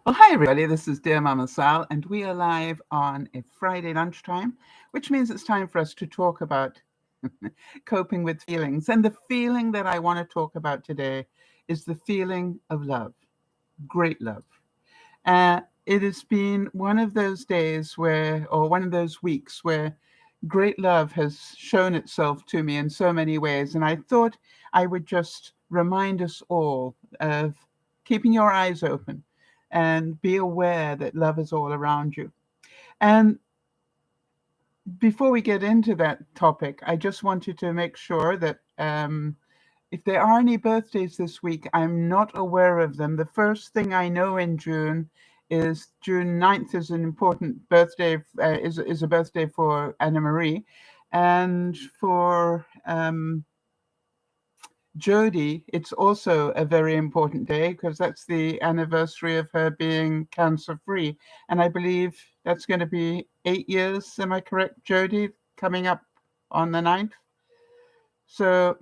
Well, hi everybody, this is DearMamaSal, and we are live on a Friday lunchtime, which means it's time for us to talk about coping with feelings. And the feeling that I want to talk about today is the feeling of love, great love. It has been one of those days or one of those weeks where great love has shown itself to me in so many ways. And I thought I would just remind us all of keeping your eyes open and be aware that love is all around you. And before we get into that topic, I just wanted to make sure that if there are any birthdays this week, I'm not aware of them. The first thing I know in June is June 9th is an important birthday, is a birthday for Anna Marie. And for Jodie, it's also a very important day because that's the anniversary of her being cancer free. And I believe that's going to be 8 years. Am I correct, Jodie? Coming up on the 9th. So,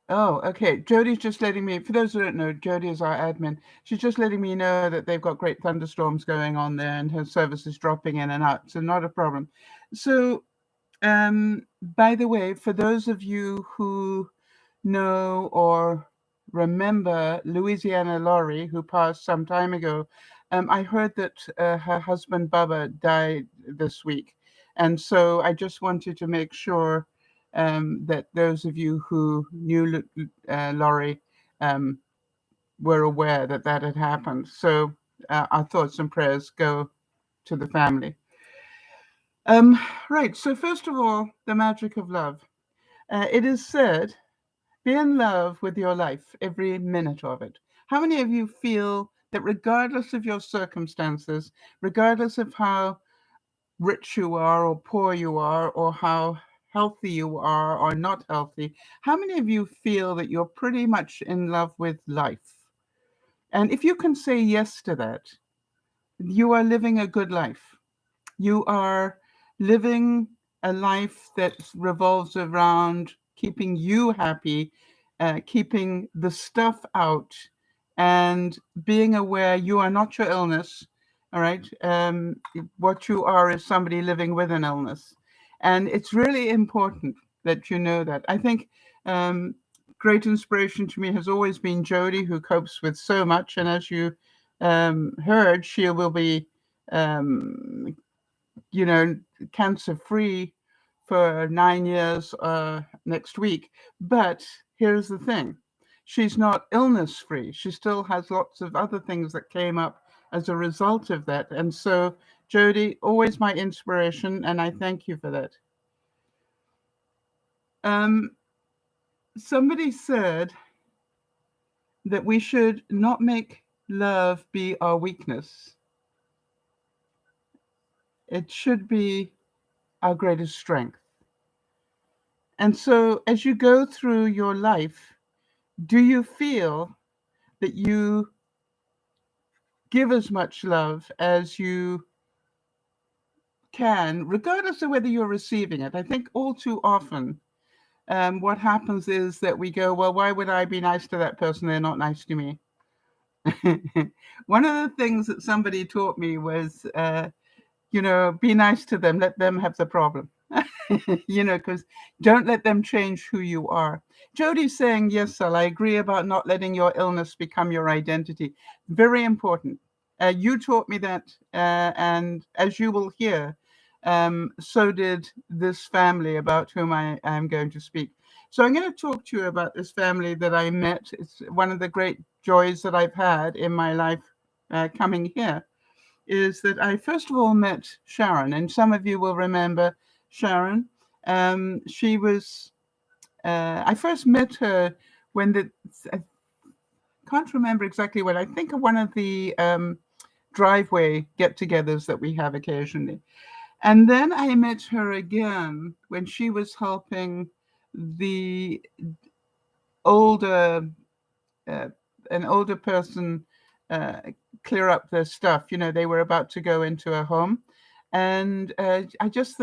oh, okay. Jodie's just letting me, for those who don't know, Jodie is our admin. She's just letting me know that they've got great thunderstorms going on there and her service is dropping in and out. So, not a problem. So, by the way, for those of you who know or remember Louisiana Laurie, who passed some time ago, I heard that her husband Bubba died this week. And so I just wanted to make sure that those of you who knew Laurie um, were aware that that had happened. So our thoughts and prayers go to the family. Um, right. So, first of all, the magic of love. It is said, be in love with your life, every minute of it. How many of you feel that regardless of your circumstances, regardless of how rich you are or poor you are, or how healthy you are or not healthy, how many of you feel that you're pretty much in love with life? And if you can say yes to that, you are living a good life. You are living a life that revolves around keeping you happy, keeping the stuff out, and being aware you are not your illness. All right. What you are is somebody living with an illness. And it's really important that you know that. I think great inspiration to me has always been Jodie, who copes with so much. And as you heard, she will be um, cancer free for 9 years next week. But here's the thing, she's not illness free. She still has lots of other things that came up as a result of that. And so, Jodie, always my inspiration, and I thank you for that. Um, Somebody said that we should not make love be our weakness, it should be our greatest strength. And so, as you go through your life, do you feel that you give as much love as you can, regardless of whether you're receiving it? I think all too often, what happens is that we go, well, why would I be nice to that person? They're not nice to me. One of the things that somebody taught me was, be nice to them, let them have the problem. Because don't let them change who you are. Jodie's saying, yes, Sal, I agree about not letting your illness become your identity. Very important. You taught me that, and as you will hear, so did this family about whom I am going to speak. So I'm going to talk to you about this family that I met. It's one of the great joys that I've had in my life coming here, is that I first of all met Sharon, and some of you will remember Sharon. She was, I first met her when I can't remember exactly when, I think of one of the driveway get togethers that we have occasionally. And then I met her again when she was helping the older, uh, an older person uh, clear up their stuff. They were about to go into a home. And I just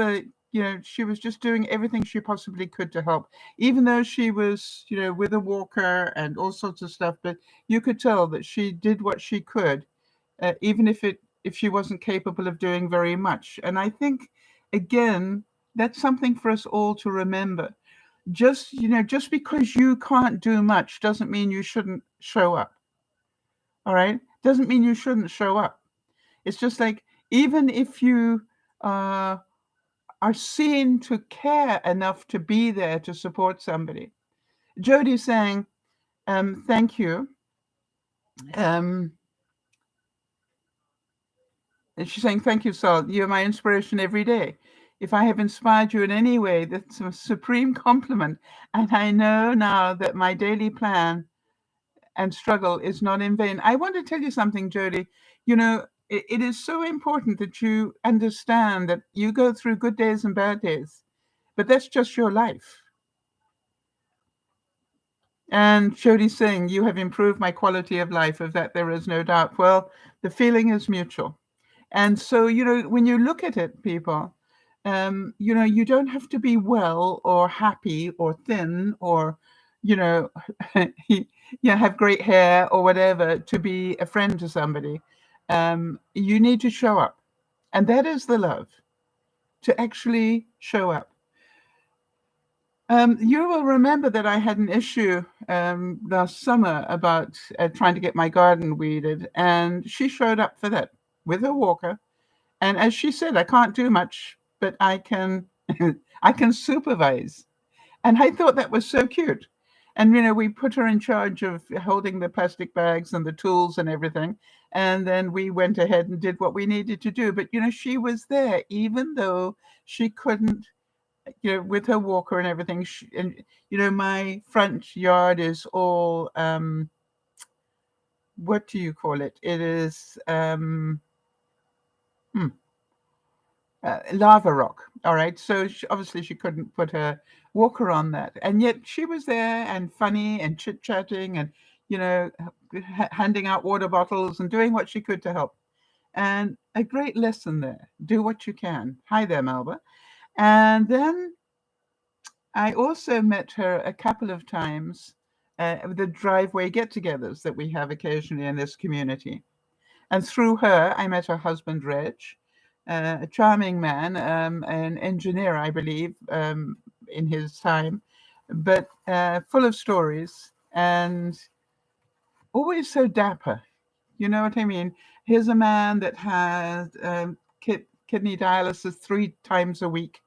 she was just doing everything she possibly could to help, even though she was, with a walker and all sorts of stuff. But you could tell that she did what she could, even if she wasn't capable of doing very much. And I think, again, that's something for us all to remember. Just because you can't do much doesn't mean you shouldn't show up. All right? Doesn't mean you shouldn't show up. It's just like, even if you uh, are seen to care enough to be there to support somebody. Jody's saying, thank you. And she's saying, thank you, Sal. You're my inspiration every day. If I have inspired you in any way, that's a supreme compliment. And I know now that my daily plan and struggle is not in vain. I want to tell you something, Jody. It is so important that you understand that you go through good days and bad days, but that's just your life. And Jody's saying, you have improved my quality of life. Of that, there is no doubt. Well, the feeling is mutual. And so, when you look at it, people, you don't have to be well or happy or thin or, you know, have great hair or whatever to be a friend to somebody. You need to show up. And that is the love, to actually show up. You will remember that I had an issue last summer about trying to get my garden weeded, and she showed up for that with her walker. And as she said, I can't do much, but I can I can supervise. And I thought that was so cute. And we put her in charge of holding the plastic bags and the tools and everything. And then we went ahead and did what we needed to do. But she was there, even though she couldn't, with her walker and everything. And my front yard is all what do you call it? It is lava rock. All right. So obviously she couldn't put her walker on that, and yet she was there and funny and chit chatting and handing out water bottles and doing what she could to help. And a great lesson there. Do what you can. Hi there, Melba. And then I also met her a couple of times the driveway get-togethers that we have occasionally in this community. And through her, I met her husband, Reg, a charming man, an engineer, I believe, in his time, but full of stories and always so dapper. You know what I mean? Here's a man that has kidney dialysis 3 times a week,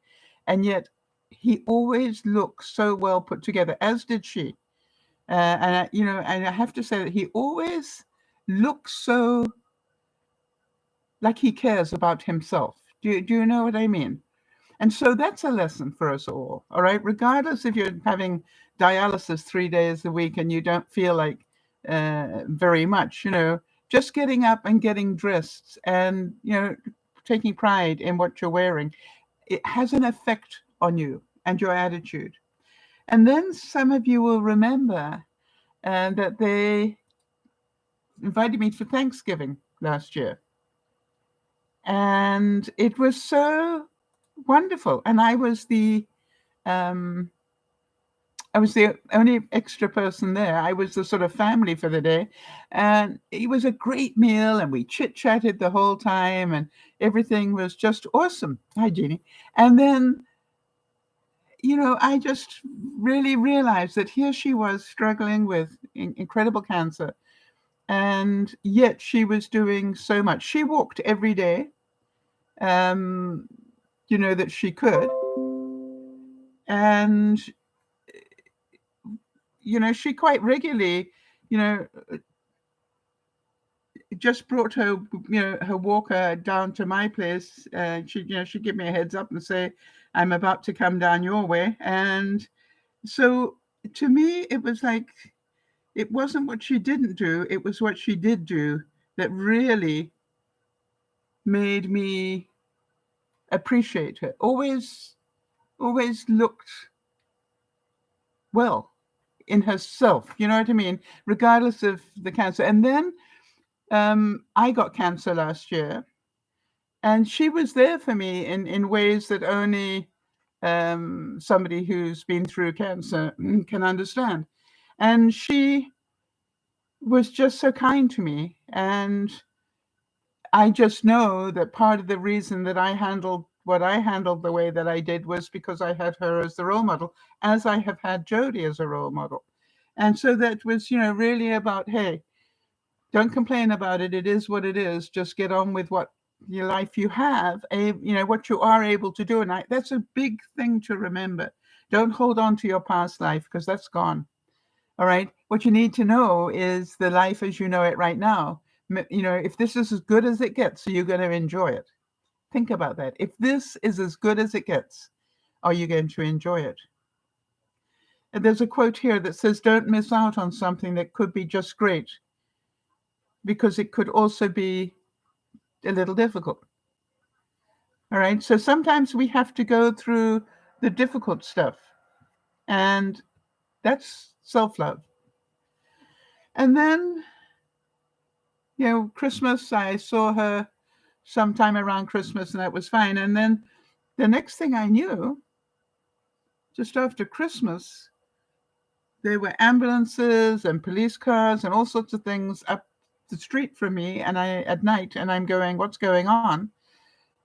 and yet he always looks so well put together, as did she. And I have to say that he always looks so like he cares about himself. Do you know what I mean? And so that's a lesson for us all right? Regardless if you're having dialysis 3 days a week and you don't feel like very much, just getting up and getting dressed and, taking pride in what you're wearing, it has an effect on you and your attitude. And then some of you will remember that they invited me for Thanksgiving last year. And it was so wonderful. And I was the only extra person there. I was the sort of family for the day. And it was a great meal, and we chit-chatted the whole time, and everything was just awesome. Hi, Jeannie. And then, I just really realized that here she was struggling with incredible cancer. And yet she was doing so much. She walked every day, that she could. And, she quite regularly, just brought her, her walker down to my place. She'd give me a heads up and say, I'm about to come down your way. And so to me, it was like, it wasn't what she didn't do. It was what she did do that really made me appreciate her. Always looked well in herself. You know what I mean? Regardless of the cancer. And then I got cancer last year, and she was there for me in ways that only somebody who's been through cancer can understand. And she was just so kind to me. And I just know that part of the reason that I handled what I handled the way that I did was because I had her as the role model, as I have had Jody as a role model. And so that was, really about, hey, don't complain about it. It is what it is. Just get on with what your life you have, what you are able to do. And that's a big thing to remember. Don't hold on to your past life because that's gone. All right. What you need to know is the life as you know it right now. If this is as good as it gets, so you're going to enjoy it. Think about that. If this is as good as it gets, are you going to enjoy it? And there's a quote here that says, don't miss out on something that could be just great, because it could also be a little difficult. All right. So sometimes we have to go through the difficult stuff, and that's self-love. And then, Christmas, I saw her sometime around Christmas, and that was fine. And then the next thing I knew, just after Christmas, there were ambulances and police cars and all sorts of things up the street from me, and at night, and I'm going, what's going on?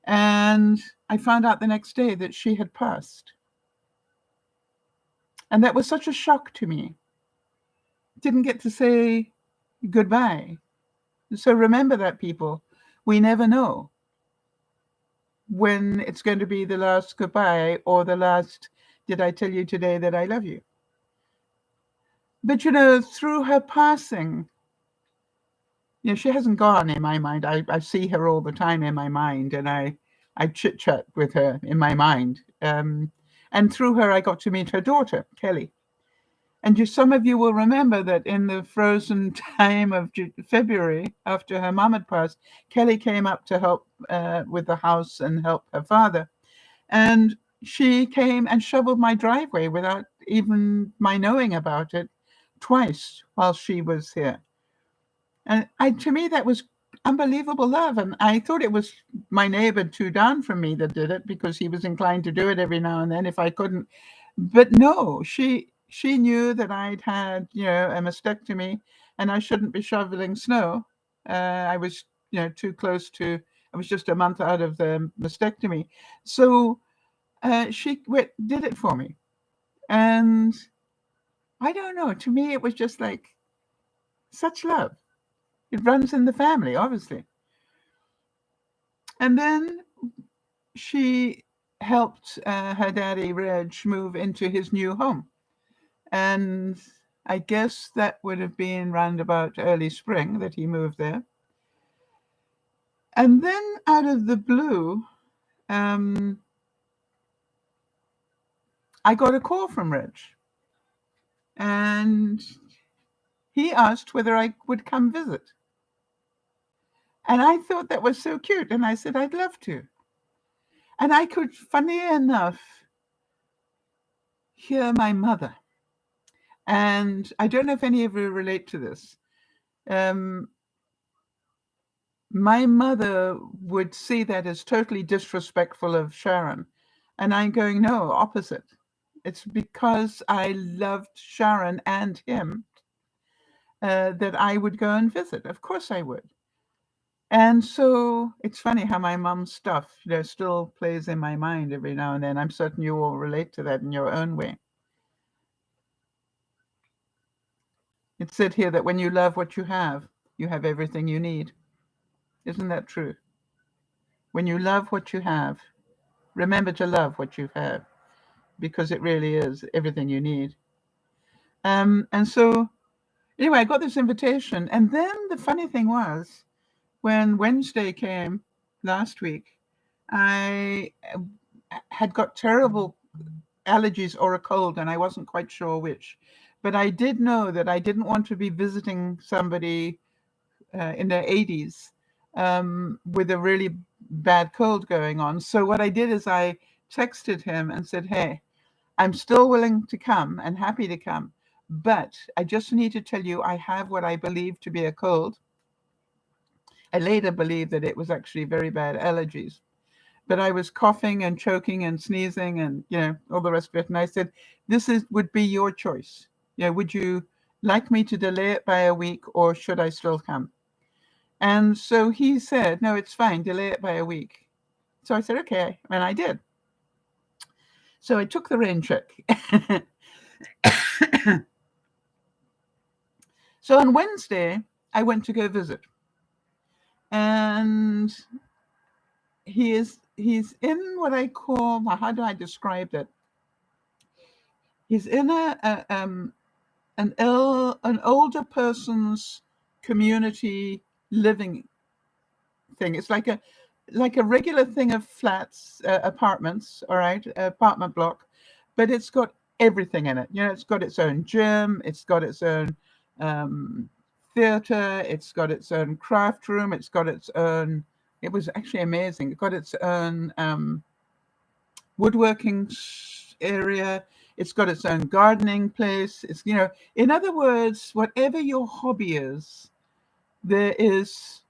And I found out the next day that she had passed. And that was such a shock to me. Didn't get to say goodbye. So remember that, people. We never know when it's going to be the last goodbye or the last, did I tell you today that I love you? But, through her passing, she hasn't gone in my mind. I see her all the time in my mind, and I chit-chat with her in my mind. And through her, I got to meet her daughter, Kelly. And some of you will remember that in the frozen time of February, after her mum had passed, Kelly came up to help with the house and help her father. And she came and shoveled my driveway without even my knowing about it twice while she was here. And to me, that was unbelievable love. And I thought it was my neighbor 2 down from me that did it, because he was inclined to do it every now and then if I couldn't. But no, she knew that I'd had, a mastectomy, and I shouldn't be shoveling snow. I was, too close to, I was just a month out of the mastectomy. So she did it for me. And I don't know, to me, it was just like such love. It runs in the family, obviously. And then she helped her daddy, Reg, move into his new home. And I guess that would have been round about early spring that he moved there. And then out of the blue, I got a call from Reg. And he asked whether I would come visit. And I thought that was so cute. And I said, I'd love to. And I could, funny enough, hear my mother. And I don't know if any of you relate to this. My mother would see that as totally disrespectful of Sharon. And I'm going, no, opposite. It's because I loved Sharon and him that I would go and visit. Of course I would. And so it's funny how my mom's stuff, still plays in my mind every now and then. I'm certain you all relate to that in your own way. It said here that when you love what you have everything you need. Isn't that true? When you love what you have, remember to love what you have, because it really is everything you need. And so, anyway, I got this invitation. And then the funny thing was, when Wednesday came last week, I had got terrible allergies or a cold, and I wasn't quite sure which. But I did know that I didn't want to be visiting somebody in their 80s with a really bad cold going on. So what I did is I texted him and said, hey, I'm still willing to come and happy to come, but I just need to tell you I have what I believe to be a cold. I later believed that it was actually very bad allergies. but I was coughing and choking and sneezing and, all the rest of it. And I said, would be your choice. Would you like me to delay it by a week, or should I still come? And so he said, no, it's fine. Delay it by a week. So I said, okay. And I did. So I took the rain check. So on Wednesday, I went to go visit. And he's in what I call, how do I describe it? He's in an older person's community living thing. It's like a regular thing of flats, apartments, all right, apartment block, but it's got everything in it. It's got its own gym, it's got its own theater, it's got its own craft room, it's got its own. It was actually amazing. It got its own woodworking area. It's got its own gardening place. It's, in other words, whatever your hobby is, there is,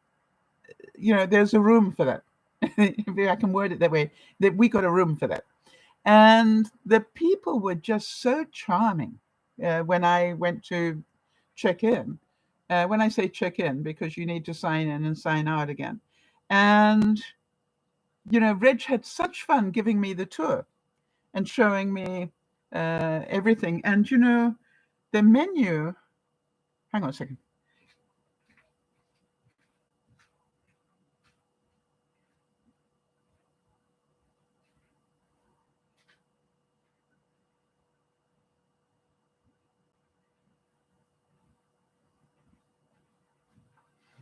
there's a room for that. If I can word it that way, that we got a room for that. And the people were just so charming when I went to check in. When I say check in, because you need to sign in and sign out again. And, Reg had such fun giving me the tour and showing me everything. And, the menu, hang on a second.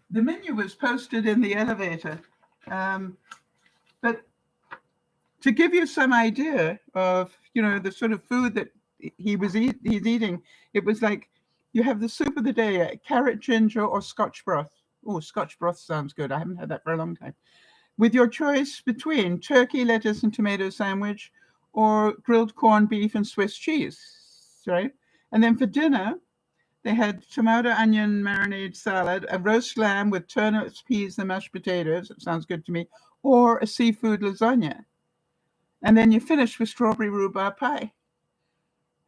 The menu was posted in the elevator. But to give you some idea of, the sort of food that he's eating, it was like, you have the soup of the day, carrot ginger or Scotch broth. Oh, Scotch broth sounds good. I haven't had that for a long time. With your choice between turkey, lettuce, and tomato sandwich, or grilled corned beef and Swiss cheese, right? And then for dinner, they had tomato onion marinade salad, a roast lamb with turnips, peas, and mashed potatoes. It sounds good to me. Or a seafood lasagna. And then you finish with strawberry rhubarb pie.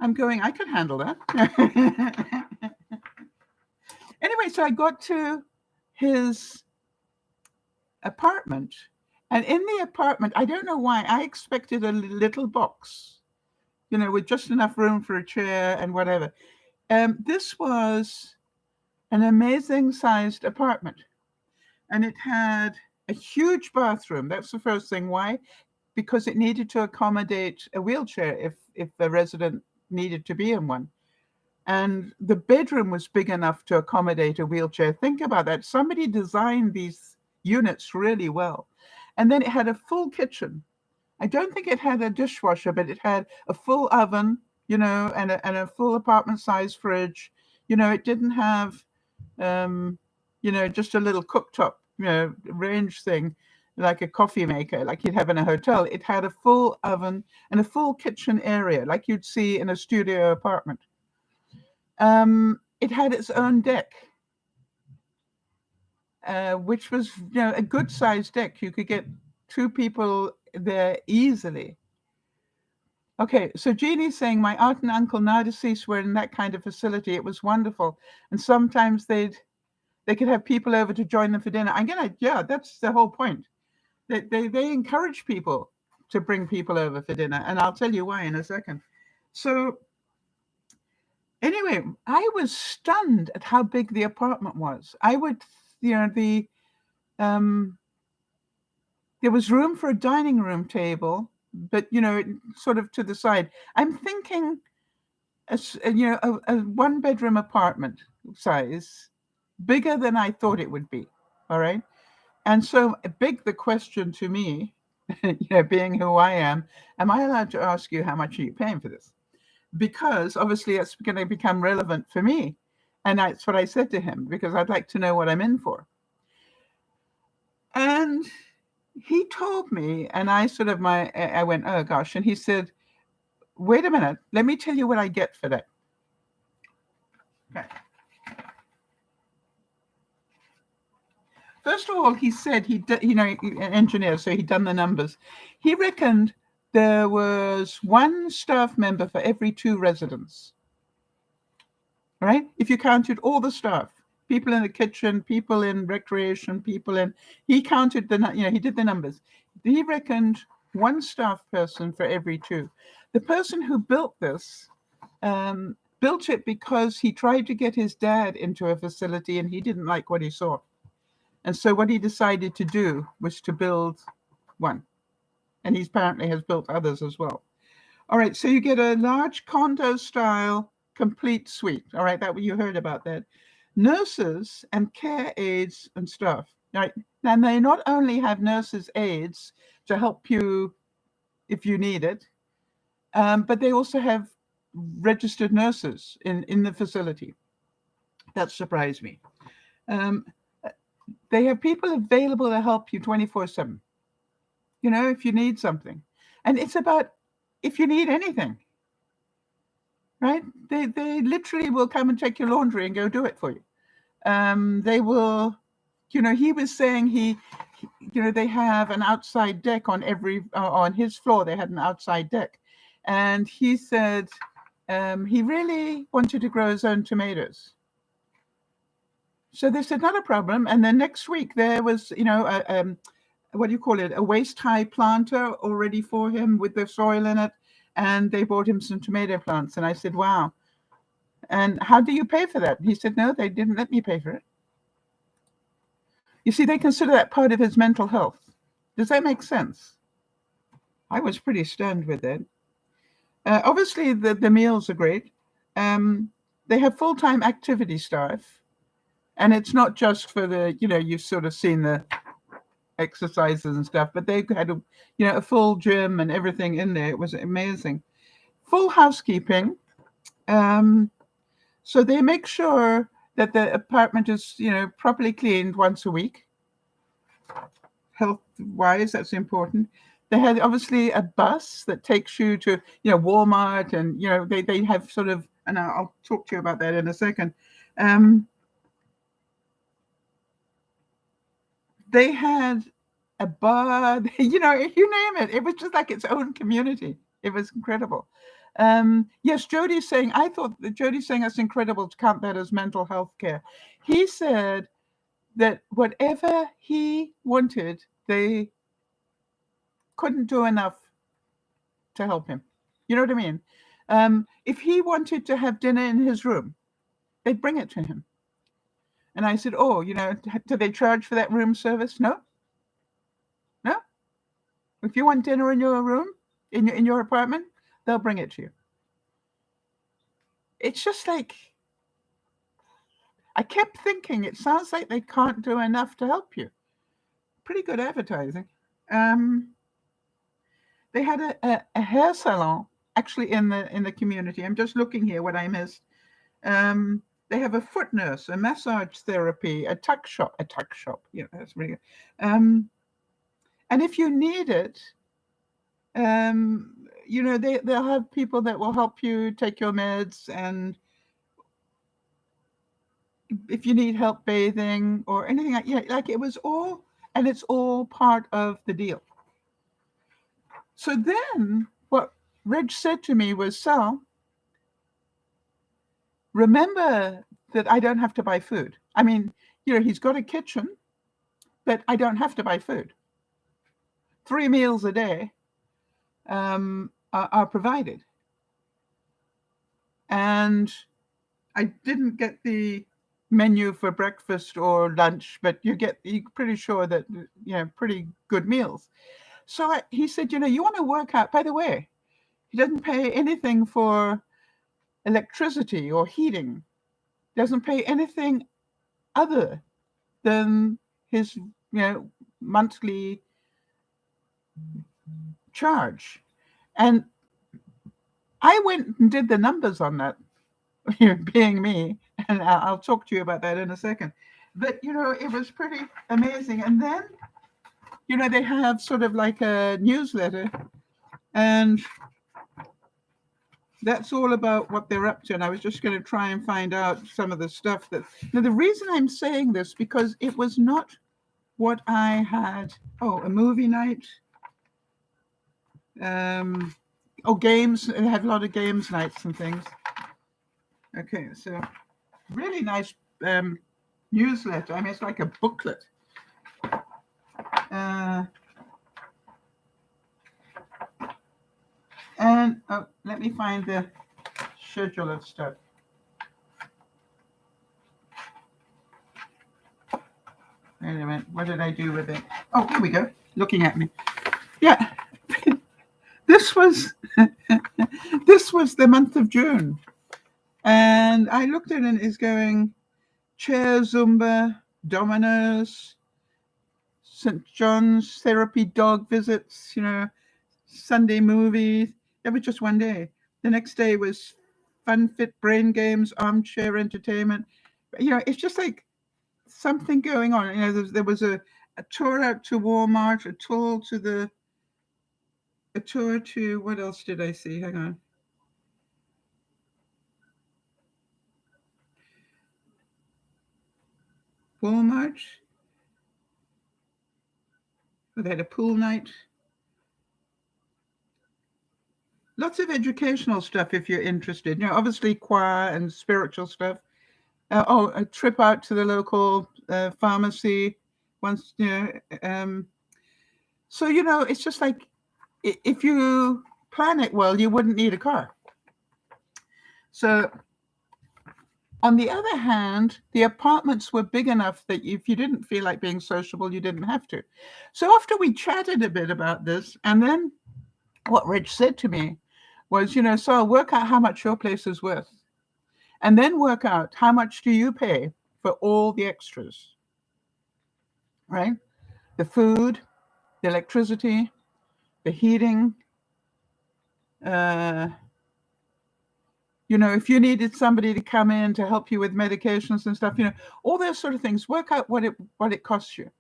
I'm going, I could handle that. Anyway, so I got to his apartment. And in the apartment, I don't know why, I expected a little box, with just enough room for a chair and whatever. This was an amazing sized apartment. And it had a huge bathroom. That's the first thing. Why? Because it needed to accommodate a wheelchair if the resident needed to be in one. And the bedroom was big enough to accommodate a wheelchair. Think about that. Somebody designed these units really well. And then it had a full kitchen. I don't think it had a dishwasher, but it had a full oven, and a full apartment size fridge. It didn't have, just a little cooktop, range thing, like a coffee maker, like you'd have in a hotel. It had a full oven and a full kitchen area, like you'd see in a studio apartment. It had its own deck, which was, a good sized deck. You could get 2 people there easily. Okay, so Jeannie's saying my aunt and uncle, now deceased, were in that kind of facility. It was wonderful, and sometimes they could have people over to join them for dinner. Yeah, that's the whole point. They encourage people to bring people over for dinner, and I'll tell you why in a second. So anyway, I was stunned at how big the apartment was. There was room for a dining room table, but sort of to the side. I'm thinking, a 1-bedroom apartment size, bigger than I thought it would be. All right. And so the question to me, being who I am I allowed to ask you how much are you paying for this? Because obviously it's going to become relevant for me. And that's what I said to him, because I'd like to know what I'm in for. And he told me, and I went, oh gosh. And he said, wait a minute, let me tell you what I get for that. Okay. First of all, he said an engineer, so he'd done the numbers. He reckoned there was one staff member for every 2 residents, right? If you counted all the staff, people in the kitchen, people in recreation, he counted he did the numbers. He reckoned one staff person for every 2. The person who built this built it because he tried to get his dad into a facility and he didn't like what he saw. And so what he decided to do was to build one. And he apparently has built others as well. All right, so you get a large condo-style complete suite. All right, you heard about that. Nurses and care aides and stuff. All right, and they not only have nurses, aides to help you if you need it, but they also have registered nurses in the facility. That surprised me. They have people available to help you 24/7. If you need something. And it's about if you need anything, right? They literally will come and take your laundry and go do it for you. They will, he was saying they have an outside deck on on his floor. They had an outside deck. And he said he really wanted to grow his own tomatoes. So they said, not a problem. And then next week there was, what do you call it? A waist-high planter already for him with the soil in it. And they bought him some tomato plants. And I said, wow. And how do you pay for that? He said, no, they didn't let me pay for it. You see, they consider that part of his mental health. Does that make sense? I was pretty stunned with it. Obviously, the meals are great. They have full-time activity staff. And it's not just for you've sort of seen the exercises and stuff, but they had a full gym and everything in there. It was amazing. Full housekeeping. So they make sure that the apartment is, properly cleaned once a week. Health-wise, that's important. They had obviously a bus that takes you to, Walmart, and they have sort of, and I'll talk to you about that in a second. They had a bar, you name it. It was just like its own community. It was incredible. Yes, Jody's saying that's incredible to count that as mental health care. He said that whatever he wanted, they couldn't do enough to help him. You know what I mean? If he wanted to have dinner in his room, they'd bring it to him. And I said, oh, do they charge for that room service? No. If you want dinner in your room, in your apartment, they'll bring it to you. It's just like, I kept thinking, it sounds like they can't do enough to help you. Pretty good advertising. They had a hair salon actually in the community. I'm just looking here what I missed. They have a foot nurse, a massage therapy, a tuck shop. That's really good. And if you need it, they'll have people that will help you take your meds, and if you need help bathing or anything like it was all, and it's all part of the deal. So then what Reg said to me was, Sal, remember that I don't have to buy food. I mean, he's got a kitchen, but I don't have to buy food. 3 meals a day are provided. And I didn't get the menu for breakfast or lunch, but you're pretty sure that, pretty good meals. So he said, you want to work out, by the way, he doesn't pay anything for electricity or heating, doesn't pay anything other than his, monthly charge. And I went and did the numbers on that, being me, and I'll talk to you about that in a second. But, it was pretty amazing. And then, they have sort of like a newsletter, and that's all about what they're up to. And I was just going to try and find out some of the stuff that... Now, the reason I'm saying this, because it was not what I had. Oh, a movie night. Games. They have a lot of games nights and things. Okay, so really nice newsletter. I mean, it's like a booklet. And let me find the schedule of stuff. Wait a minute. What did I do with it? Oh, here we go. Looking at me. Yeah. This was this was the month of June. And I looked at it and it's going chair Zumba, dominoes, St. John's, therapy, dog visits, Sunday movies. It was just one day. The next day was fun, fit, brain games, armchair entertainment. It's just like something going on. There was a tour out to Walmart, a tour to, what else did I see? Hang on. Walmart. They had a pool night. Lots of educational stuff if you're interested. Obviously choir and spiritual stuff. A trip out to the local pharmacy once. So it's just like if you plan it well, you wouldn't need a car. So on the other hand, the apartments were big enough that if you didn't feel like being sociable, you didn't have to. So after we chatted a bit about this, and then what Rich said to me was, so I'll work out how much your place is worth, and then work out how much do you pay for all the extras, right? The food, the electricity, the heating, if you needed somebody to come in to help you with medications and stuff, all those sort of things, work out what it costs you.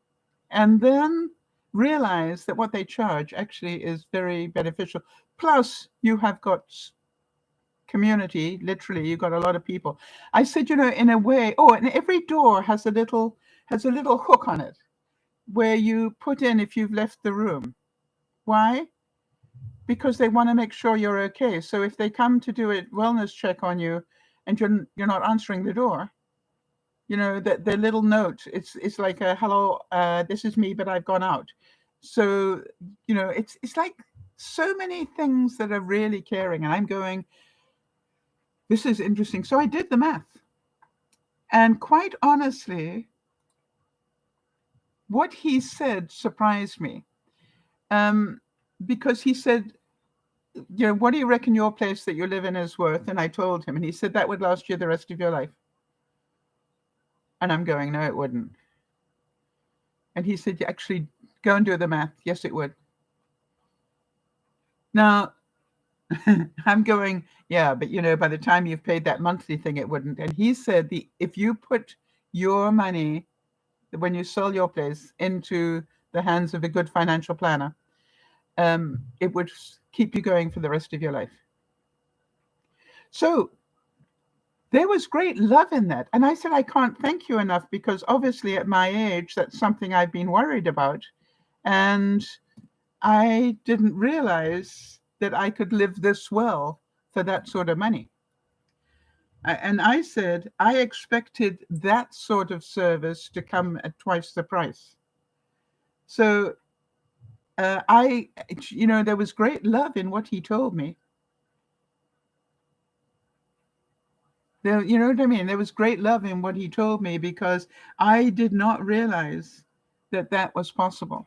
And then realize that what they charge actually is very beneficial. Plus, you have got community, literally, you've got a lot of people. I said, in a way, and every door has a little hook on it where you put in if you've left the room. Why? Because they want to make sure you're okay. So if they come to do a wellness check on you and you're not answering the door, the little note, it's like a hello, this is me, but I've gone out. So, it's like so many things that are really caring. And I'm going, this is interesting. So I did the math. And quite honestly, what he said surprised me. Because he said, what do you reckon your place that you live in is worth? And I told him, and he said, that would last you the rest of your life. And I'm going, no, it wouldn't. And he said, actually, go and do the math. Yes, it would. Now, I'm going, yeah, but by the time you've paid that monthly thing, it wouldn't. And he said, if you put your money, when you sell your place, into the hands of a good financial planner, it would keep you going for the rest of your life. So there was great love in that. And I said, I can't thank you enough, because obviously at my age, that's something I've been worried about. And I didn't realize that I could live this well for that sort of money. And I said, I expected that sort of service to come at twice the price. So there was great love in what he told me. You know what I mean? There was great love in what he told me, because I did not realize that was possible.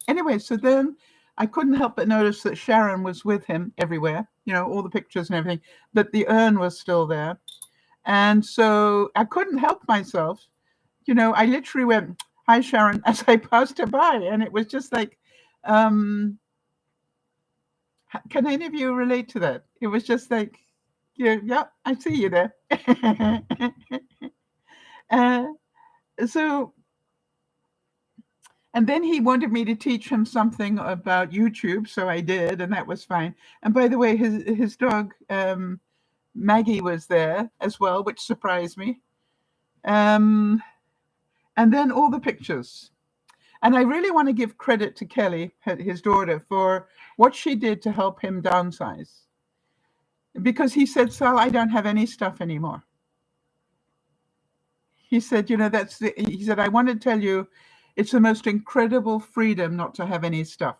Anyway, so then I couldn't help but notice that Sharon was with him everywhere, all the pictures and everything, but the urn was still there. And so I couldn't help myself. I literally went, hi, Sharon, as I passed her by. And it was just like, can any of you relate to that? It was just like, yeah, I see you there. So, and then he wanted me to teach him something about YouTube. So I did, and that was fine. And by the way, his dog, Maggie, was there as well, which surprised me. And then all the pictures. And I really want to give credit to Kelly, his daughter, for what she did to help him downsize. Because he said, Sal, I don't have any stuff anymore. He said, he said, I want to tell you, it's the most incredible freedom not to have any stuff.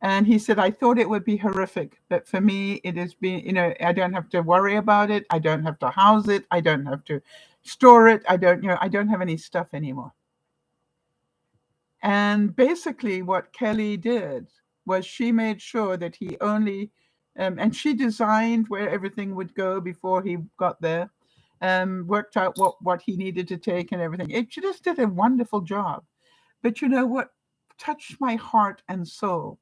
And he said, I thought it would be horrific, but for me, it has been, I don't have to worry about it. I don't have to house it. I don't have to store it. I don't have any stuff anymore. And basically what Kelly did was she made sure that he only, and she designed where everything would go before he got there, worked out what he needed to take and everything. She just did a wonderful job. But you know what touched my heart and soul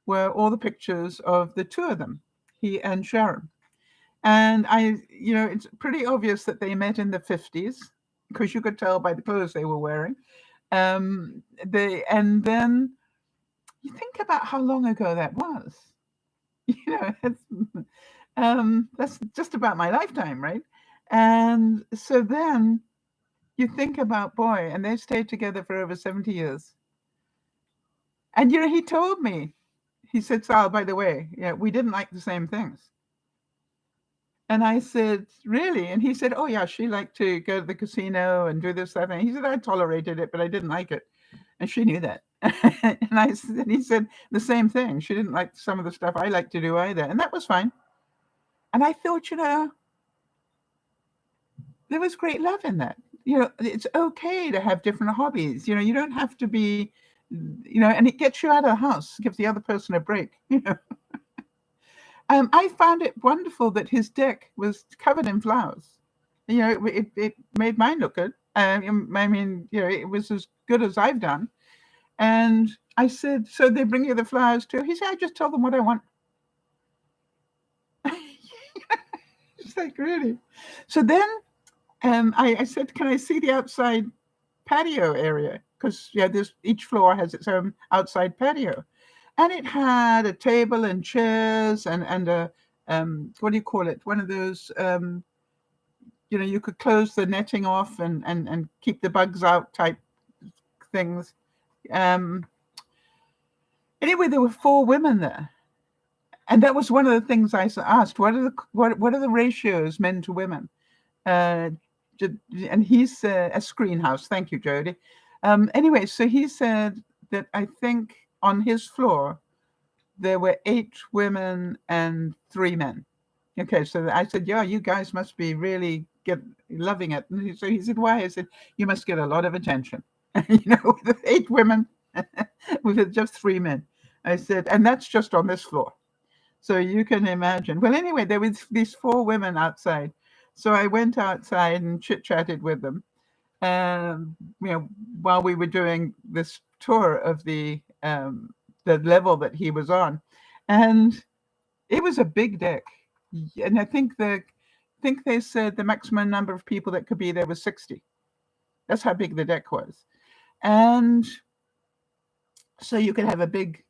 were all the pictures of the two of them, he and Sharon. And it's pretty obvious that they met in the 50s because you could tell by the clothes they were wearing. And then you think about how long ago that was. That's just about my lifetime, right? And so then you think about, boy, and they stayed together for over 70 years. And he told me, he said, Sal, by the way, we didn't like the same things. And I said, really? And he said, oh, yeah, she liked to go to the casino and do this, that. And he said, I tolerated it, but I didn't like it. And she knew that. And he said the same thing. She didn't like some of the stuff I like to do either. And that was fine. And I thought, there was great love in that. It's okay to have different hobbies. You don't have to be, and it gets you out of the house, gives the other person a break. I found it wonderful that his deck was covered in flowers. It made mine look good. It was as good as I've done. And I said, so they bring you the flowers too? He said, I just tell them what I want. It's like, really? So then I said, can I see the outside patio area? Because each floor has its own outside patio. And it had a table and chairs and a, what do you call it? One of those, you could close the netting off and keep the bugs out type things. Anyway, there were 4 women there. And that was one of the things I asked, what are the ratios men to women? And he's a screen house. Thank you, Jody. Anyway, so he said that I think on his floor, there were 8 women and 3 men. Okay, so I said, yeah, you guys must be really loving it. And so he said, why? I said, you must get a lot of attention. With 8 women, with just 3 men. I said, and that's just on this floor. So you can imagine. Well, anyway, there was these 4 women outside. So I went outside and chit-chatted with them, while we were doing this tour of the level that he was on. And it was a big deck. And I think they said the maximum number of people that could be there was 60. That's how big the deck was. And so you could have a big,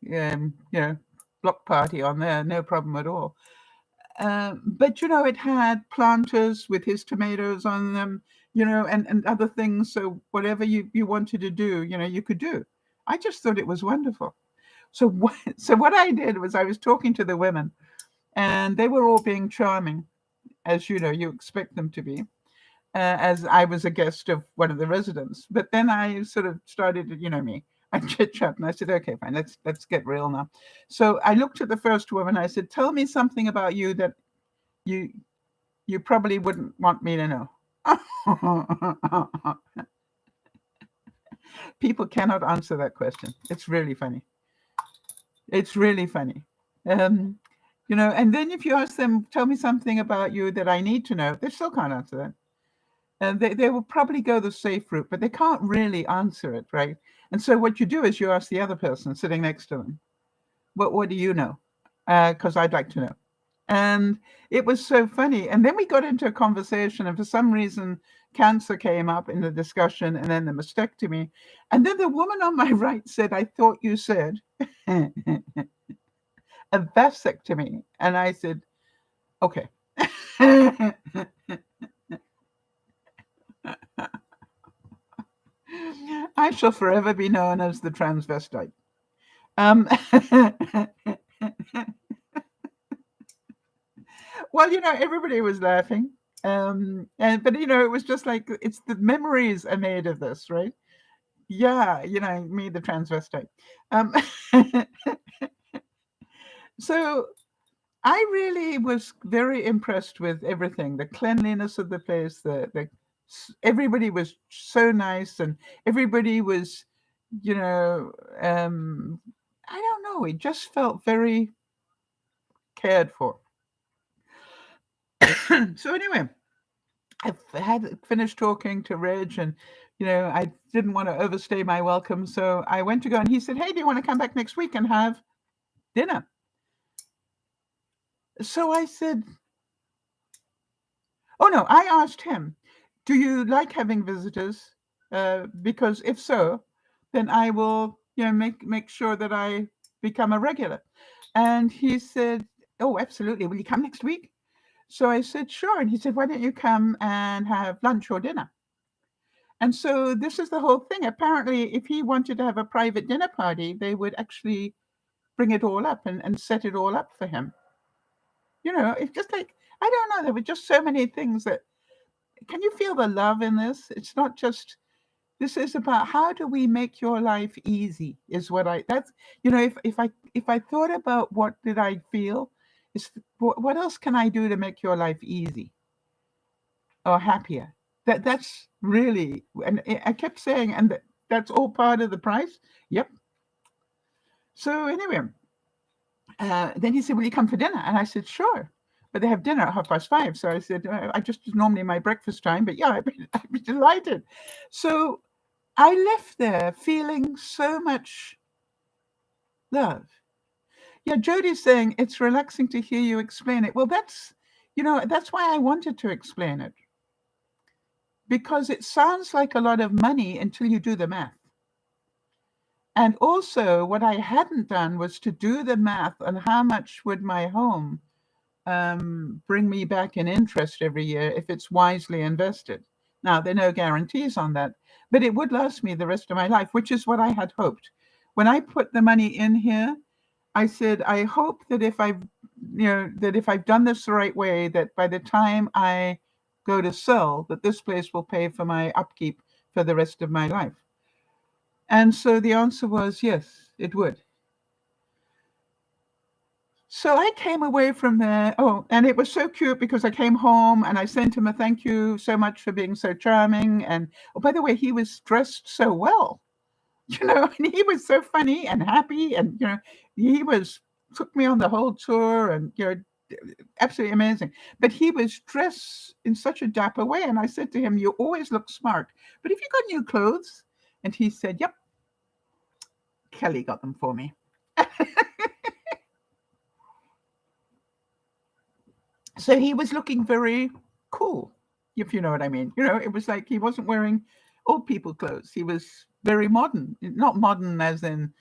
block party on there, no problem at all. But, it had planters with his tomatoes on them, and other things. So whatever you wanted to do, you could do. I just thought it was wonderful. So what I did was I was talking to the women, and they were all being charming, as you expect them to be, as I was a guest of one of the residents. But then I sort of started, me. I chit-chat and I said, okay, fine, let's get real now. So I looked at the first woman. I said, tell me something about you that you probably wouldn't want me to know. People cannot answer that question. It's really funny. It's really funny. And then if you ask them, tell me something about you that I need to know, they still can't answer that. And they will probably go the safe route, but they can't really answer it, right? And so what you do is you ask the other person sitting next to them, what do you know? Because I'd like to know. And it was so funny. And then we got into a conversation, and for some reason, cancer came up in the discussion, and then the mastectomy. And then the woman on my right said, I thought you said a vasectomy. And I said, okay. I shall forever be known as the transvestite. Um, well, everybody was laughing. But it was just like it's the memories are made of this, right? Yeah, me, the transvestite. Um, so I really was very impressed with everything, the cleanliness of the place, everybody was so nice, and everybody was, you know, I don't know, it just felt very cared for. So anyway, I had finished talking to Reg, and I didn't want to overstay my welcome, so I went to go, and he said, "Hey, do you want to come back next week and have dinner?" So I said, "Oh no," I asked him, "Do you like having visitors? Because if so, then I will, make sure that I become a regular." And he said, "Oh, absolutely. Will you come next week?" So I said, "Sure." And he said, "Why don't you come and have lunch or dinner?" And so this is the whole thing. Apparently, if he wanted to have a private dinner party, they would actually bring it all up and set it all up for him. It's just like, I don't know, there were just so many things that, can you feel the love in this? It's not just, this is about how do we make your life easy, is what that's, if I thought about what did I feel, is what else can I do to make your life easy or happier? That's really, and I kept saying, and that's all part of the price. Yep. So anyway, then he said, "Will you come for dinner?" And I said, "Sure." But they have dinner at 5:30. So I said, "I just normally my breakfast time, but yeah, I'd be delighted." So I left there feeling so much love. Yeah, Jodi's saying it's relaxing to hear you explain it. Well, that's why I wanted to explain it, because it sounds like a lot of money until you do the math. And also, what I hadn't done was to do the math on how much would my home bring me back in interest every year if it's wisely invested. Now, there are no guarantees on that, but it would last me the rest of my life, which is what I had hoped. When I put the money in here, I said, I hope that if I've done this the right way, that by the time I go to sell, that this place will pay for my upkeep for the rest of my life. And so the answer was yes, it would. So I came away from there. Oh, and it was so cute because I came home and I sent him a thank you so much for being so charming. And oh, by the way, he was dressed so well, and he was so funny and happy. And, he took me on the whole tour and, absolutely amazing. But he was dressed in such a dapper way. And I said to him, "You always look smart, but have you got new clothes?" And he said, "Yep, Kelly got them for me." So he was looking very cool, if you know what I mean. It was like he wasn't wearing old people clothes. He was very modern, not modern as in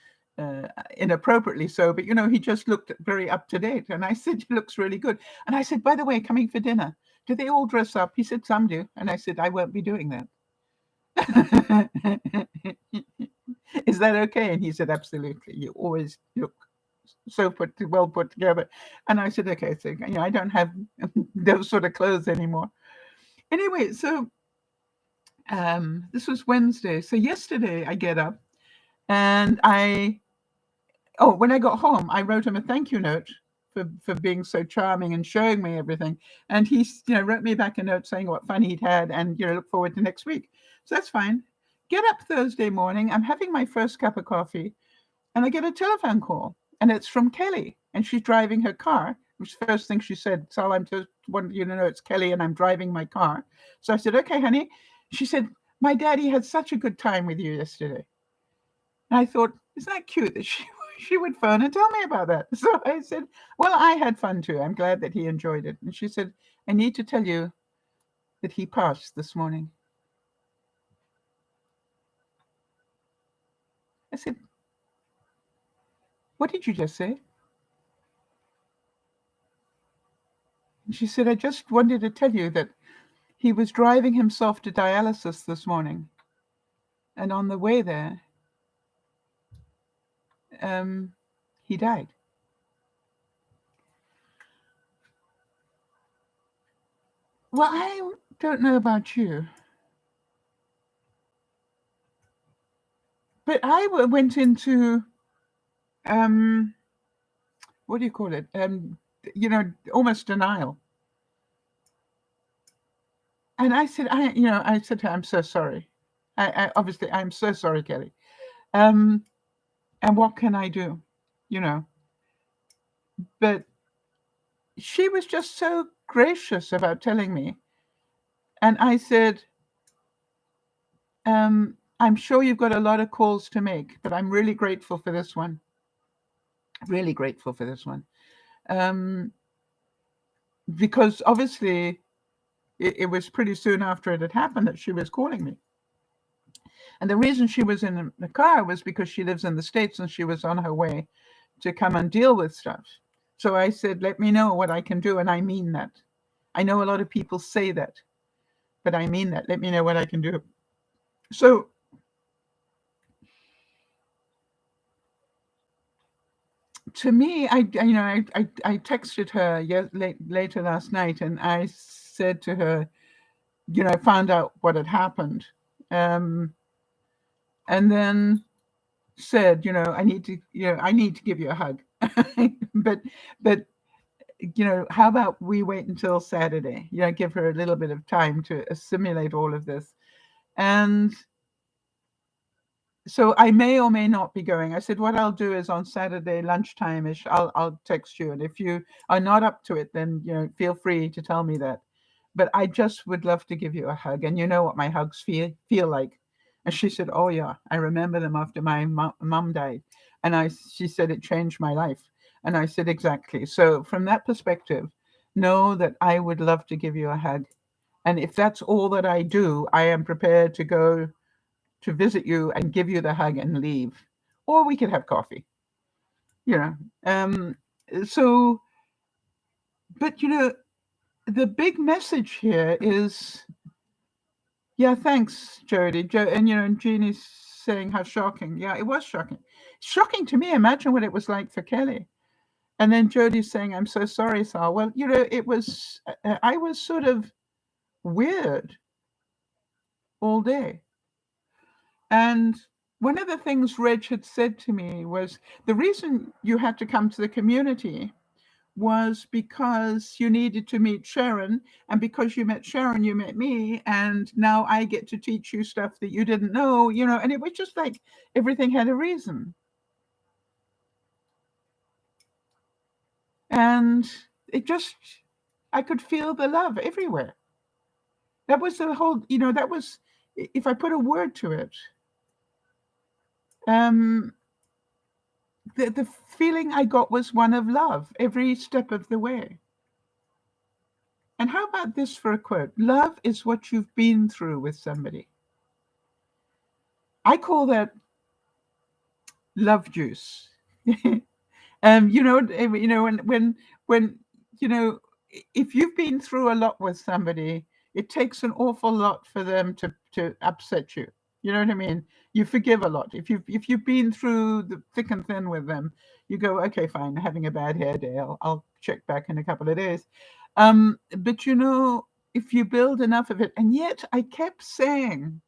inappropriately so, but he just looked very up to date. And I said, "He looks really good." And I said, "By the way, coming for dinner, do they all dress up?" He said, "Some do." And I said, "I won't be doing that." Is that okay? And he said, "Absolutely. You always look so well put together." And I said, "Okay, so I don't have those sort of clothes anymore." Anyway, so this was Wednesday. So yesterday I get up and when I got home, I wrote him a thank you note for being so charming and showing me everything. And he, wrote me back a note saying what fun he'd had and, look forward to next week. So that's fine. Get up Thursday morning. I'm having my first cup of coffee and I get a telephone call and it's from Kelly and she's driving her car. Which first thing she said, "So I'm just wanting you to know it's Kelly and I'm driving my car." So I said, "Okay, honey." She said, "My daddy had such a good time with you yesterday." And I thought, isn't that cute that she would phone and tell me about that? So I said, "Well, I had fun too. I'm glad that he enjoyed it." And she said, "I need to tell you that he passed this morning." I said, "What did you just say?" And she said, "I just wanted to tell you that he was driving himself to dialysis this morning." And on the way there, he died. Well, I don't know about you, but I went into um, what do you call it? Almost denial. And I said to her, "I'm so sorry. Obviously, I'm so sorry, Kelly. Um, and what can I do? You know." But she was just so gracious about telling me, and I said, "I'm sure you've got a lot of calls to make, but I'm really grateful for this one. Really grateful for this one, um, because obviously." It was pretty soon after it had happened that she was calling me. And the reason she was in the car was because she lives in the States and she was on her way to come and deal with stuff. So I said, let me know what I can do. And I mean that. I know a lot of people say that, but I mean that. Let me know what I can do. So to me, I texted her later last night and I said to her, I found out what had happened. Um, and then said, I need to give you a hug. but but how about we wait until Saturday? Give her a little bit of time to assimilate all of this. And so I may or may not be going. I said, what I'll do is on Saturday lunchtime-ish, I'll text you. And if you are not up to it, then feel free to tell me that. But I just would love to give you a hug. And you know what my hugs feel like. And she said, oh yeah, I remember them after my mum died. And she said it changed my life. And I said, exactly. So from that perspective, know that I would love to give you a hug. And if that's all that I do, I am prepared to go to visit you and give you the hug and leave. Or we could have coffee, you know. Um, so, but the big message here is, yeah, thanks, Jody. And Jeannie's saying how shocking. Yeah, it was shocking. Shocking to me. Imagine what it was like for Kelly. And then Jody's saying, I'm so sorry, Sal. Well, it was, I was sort of weird all day. And one of the things Reg had said to me was the reason you had to come to the community was because you needed to meet Sharon. And because you met Sharon, you met me. And now I get to teach you stuff that you didn't know, and it was just like everything had a reason. And it just, I could feel the love everywhere. That was the whole, that was, if I put a word to it, um, the feeling I got was one of love every step of the way. And how about this for a quote? Love is what you've been through with somebody. I call that love juice. When if you've been through a lot with somebody, it takes an awful lot for them to upset you. You know what I mean? You forgive a lot. If you've been through the thick and thin with them, you go, okay, fine, having a bad hair day. I'll check back in a couple of days. But if you build enough of it, and yet I kept saying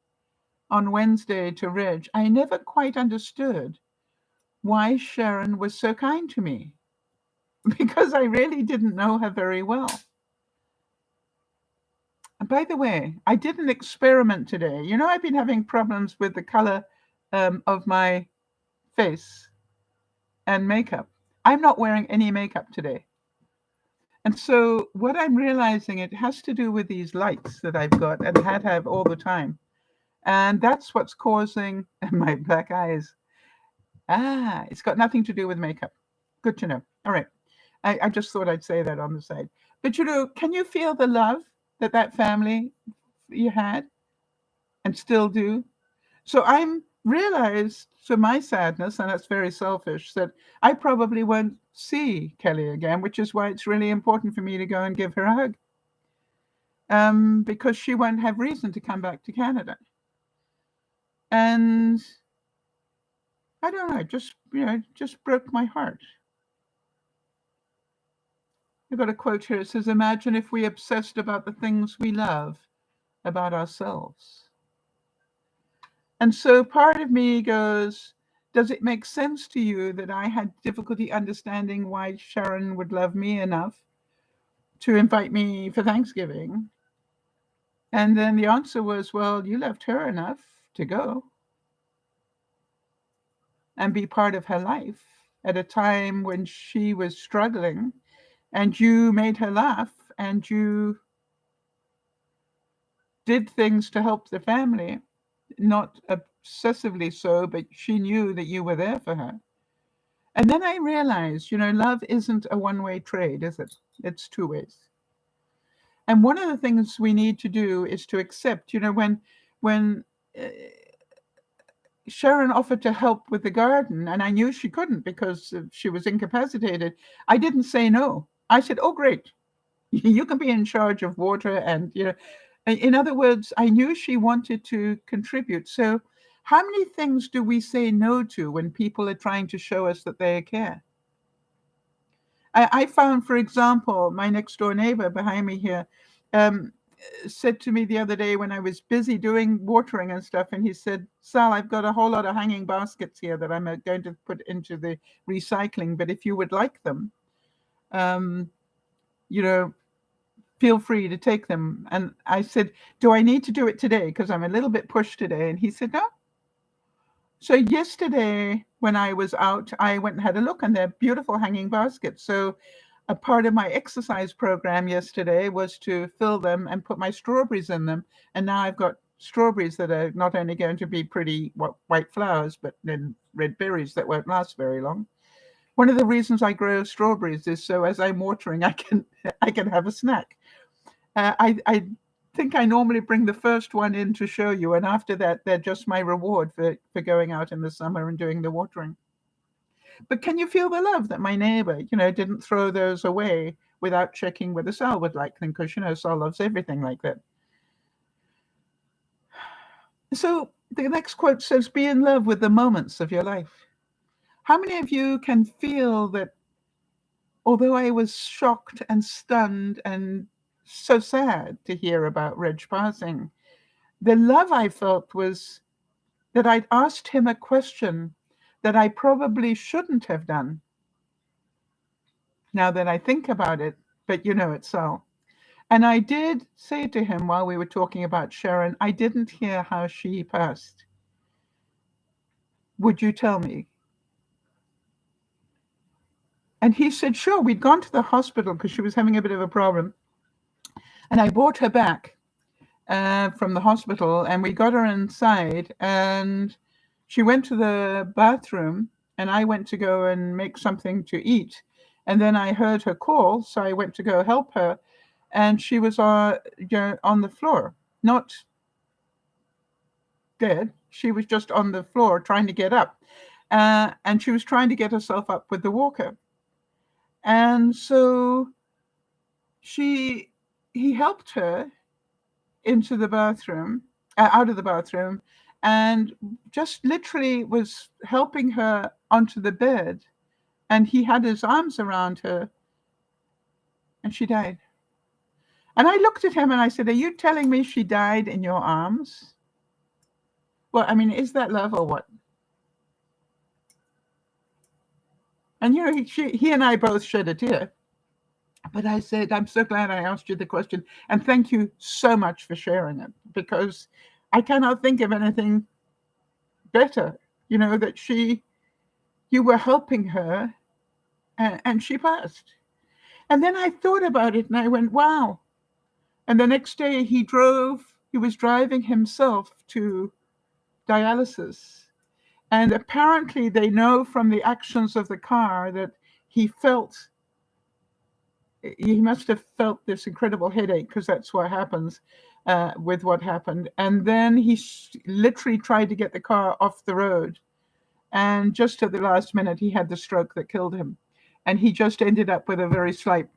on Wednesday to Reg, I never quite understood why Sharon was so kind to me because I really didn't know her very well. And by the way, I did an experiment today. I've been having problems with the color of my face and makeup. I'm not wearing any makeup today. And so what I'm realizing, it has to do with these lights that I've got and have all the time. And that's what's causing my black eyes. It's got nothing to do with makeup. Good to know. All right. I just thought I'd say that on the side. But can you feel the love that family you had and still do? So I'm realized, to my sadness, and that's very selfish, that I probably won't see Kelly again, which is why it's really important for me to go and give her a hug. Because she won't have reason to come back to Canada. And I don't know, just broke my heart. I got a quote here. It says, "Imagine if we obsessed about the things we love, about ourselves." And so part of me goes, does it make sense to you that I had difficulty understanding why Sharon would love me enough to invite me for Thanksgiving? And then the answer was, well, you loved her enough to go and be part of her life at a time when she was struggling, and you made her laugh, and you did things to help the family, not obsessively so, but she knew that you were there for her. And then I realized, love isn't a one-way trade, is it? It's two ways. And one of the things we need to do is to accept, when uh, Sharon offered to help with the garden, and I knew she couldn't because she was incapacitated, I didn't say no. I said, "Oh, great. You can be in charge of water." And, in other words, I knew she wanted to contribute. So how many things do we say no to when people are trying to show us that they care? I found, for example, my next door neighbor behind me here um, said to me the other day when I was busy doing watering and stuff, and he said, "Sal, I've got a whole lot of hanging baskets here that I'm going to put into the recycling, but if you would like them, um, you know, feel free to take them." And I said, "Do I need to do it today? Because I'm a little bit pushed today." And he said, "No." So yesterday, when I was out, I went and had a look, and they're beautiful hanging baskets. So a part of my exercise program yesterday was to fill them and put my strawberries in them. And now I've got strawberries that are not only going to be pretty white flowers, but then red berries that won't last very long. One of the reasons I grow strawberries is so as I'm watering, I can have a snack. I think I normally bring the first one in to show you, and after that, they're just my reward for going out in the summer and doing the watering. But can you feel the love that my neighbor, didn't throw those away without checking whether Sal would like them? Because, Sal loves everything like that. So the next quote says, "Be in love with the moments of your life." How many of you can feel that although I was shocked and stunned and so sad to hear about Reg passing, the love I felt was that I'd asked him a question that I probably shouldn't have done, now that I think about it, but it's so. And I did say to him while we were talking about Sharon, I didn't hear how she passed. Would you tell me? And he said, sure. We'd gone to the hospital because she was having a bit of a problem. And I brought her back from the hospital, and we got her inside, and she went to the bathroom, and I went to go and make something to eat. And then I heard her call, so I went to go help her, and she was on the floor, not dead. She was just on the floor trying to get up. And she was trying to get herself up with the walker. And so he helped her into the bathroom, out of the bathroom, and just literally was helping her onto the bed. And he had his arms around her, and she died. And I looked at him and I said, "Are you telling me she died in your arms?" Well, I mean, is that love or what? And he and I both shed a tear. But I said, "I'm so glad I asked you the question. And thank you so much for sharing it, because I cannot think of anything better, that you were helping her, and she passed." And then I thought about it and I went, wow. And the next day he was driving himself to dialysis. And apparently they know from the actions of the car that he must have felt this incredible headache, because that's what happens with what happened. And then he literally tried to get the car off the road. And just at the last minute, he had the stroke that killed him. And he just ended up with a very slight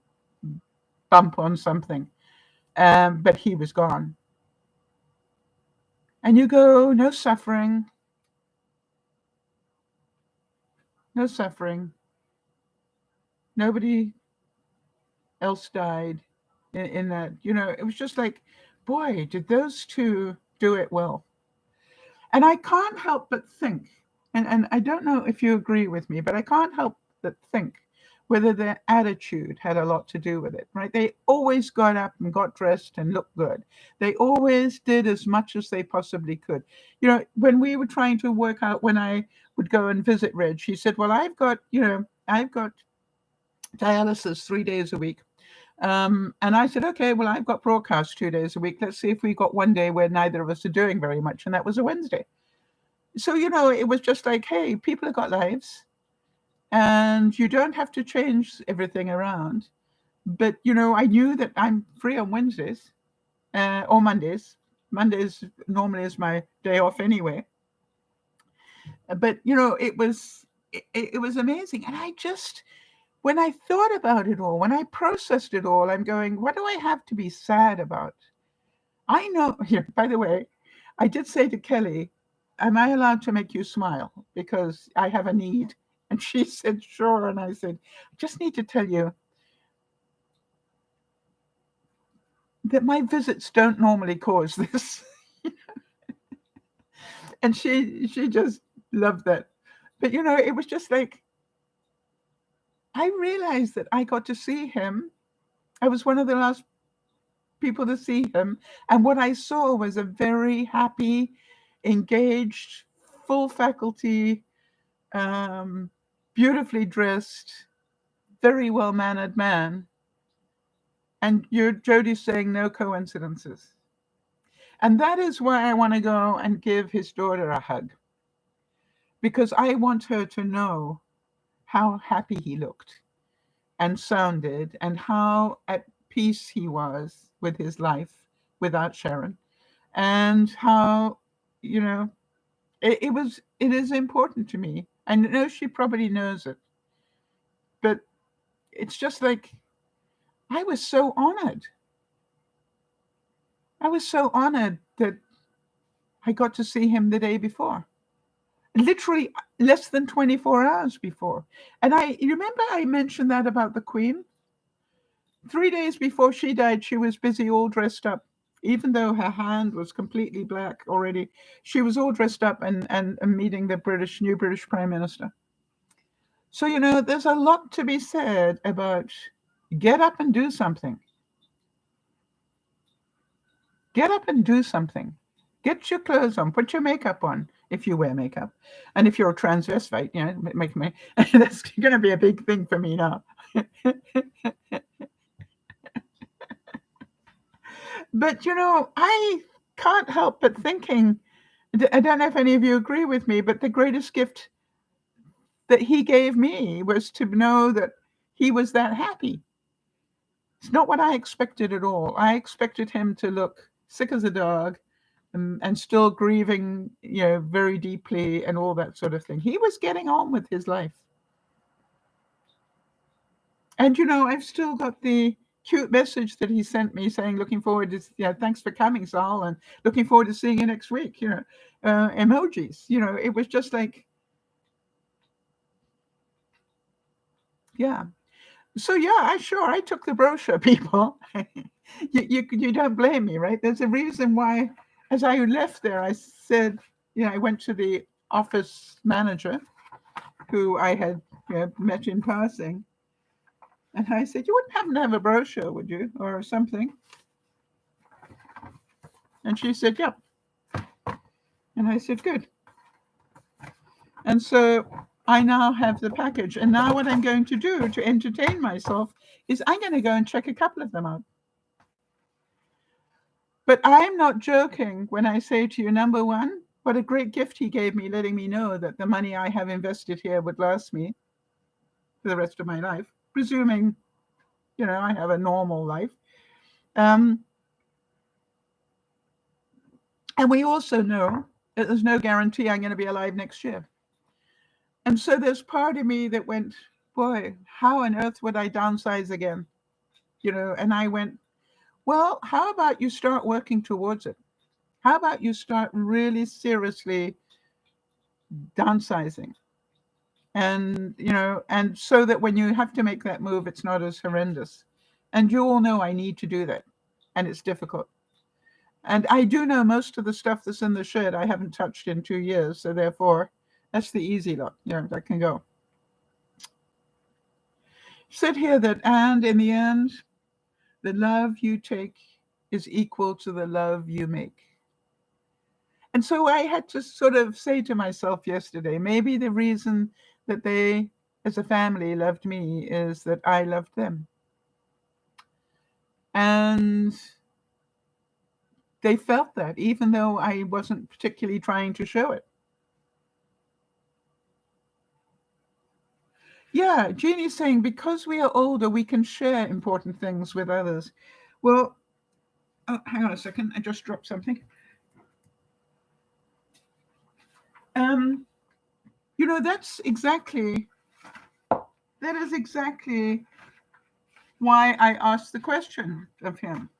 bump on something. But he was gone. And you go, no suffering, no suffering. Nobody else died in that. It was just like, boy, did those two do it well. And I can't help but think, and I don't know if you agree with me, but I can't help but think whether their attitude had a lot to do with it, right? They always got up and got dressed and looked good. They always did as much as they possibly could. When we were trying to work out when I would go and visit Reg, he said, well, I've got dialysis 3 days a week. And I said, okay, well, I've got broadcast 2 days a week. Let's see if we got one day where neither of us are doing very much. And that was a Wednesday. So, it was just like, hey, people have got lives and you don't have to change everything around. But, I knew that I'm free on Wednesdays or Mondays. Mondays normally is my day off anyway. But, it was amazing. And when I thought about it all, when I processed it all, I'm going, what do I have to be sad about? I know, here, by the way, I did say to Kelly, am I allowed to make you smile? Because I have a need. And she said, sure. And I said, I just need to tell you that my visits don't normally cause this. And she just loved that. But, it was just like, I realized that I got to see him. I was one of the last people to see him. And what I saw was a very happy, engaged, full faculty, beautifully dressed, very well-mannered man. And Jody's saying no coincidences. And that is why I want to go and give his daughter a hug. Because I want her to know how happy he looked and sounded and how at peace he was with his life without Sharon. And how, it is important to me. I know she probably knows it. But it's just like, I was so honored. I was so honored that I got to see him the day before. Literally less than 24 hours before. And you remember I mentioned that about the Queen? 3 days before she died, she was busy all dressed up. Even though her hand was completely black already, she was all dressed up and meeting the new British Prime Minister. So, there's a lot to be said about get up and do something. Get up and do something. Get your clothes on. Put your makeup on if you wear makeup. And if you're a transvestite, that's going to be a big thing for me now. But, I can't help but thinking, I don't know if any of you agree with me, but the greatest gift that he gave me was to know that he was that happy. It's not what I expected at all. I expected him to look sick as a dog and still grieving, very deeply and all that sort of thing. He was getting on with his life. And, I've still got the cute message that he sent me saying, looking forward to, thanks for coming, Sal, and looking forward to seeing you next week, emojis. It was just like, yeah. So, yeah, I took the brochure, people. You don't blame me, right? There's a reason why, as I left there, I said, I went to the office manager who I had met in passing. And I said, you wouldn't happen to have a brochure, would you? Or something? And she said, yep. And I said, good. And so I now have the package. And now what I'm going to do to entertain myself is I'm going to go and check a couple of them out. But I'm not joking when I say to you, number one, what a great gift he gave me, letting me know that the money I have invested here would last me for the rest of my life, presuming, I have a normal life. And we also know that there's no guarantee I'm going to be alive next year. And so there's part of me that went, boy, how on earth would I downsize again? And I went, well, how about you start working towards it? How about you start really seriously downsizing? And, and so that when you have to make that move, it's not as horrendous. And you all know I need to do that. And it's difficult. And I do know most of the stuff that's in the shed I haven't touched in 2 years. So therefore, that's the easy lot. That can go. Said here that, and in the end, the love you take is equal to the love you make. And so I had to sort of say to myself yesterday, maybe the reason that they, as a family, loved me is that I loved them. And they felt that, even though I wasn't particularly trying to show it. Yeah, Jeannie's saying, because we are older, we can share important things with others. Well, hang on a second. I just dropped something. That is exactly why I asked the question of him.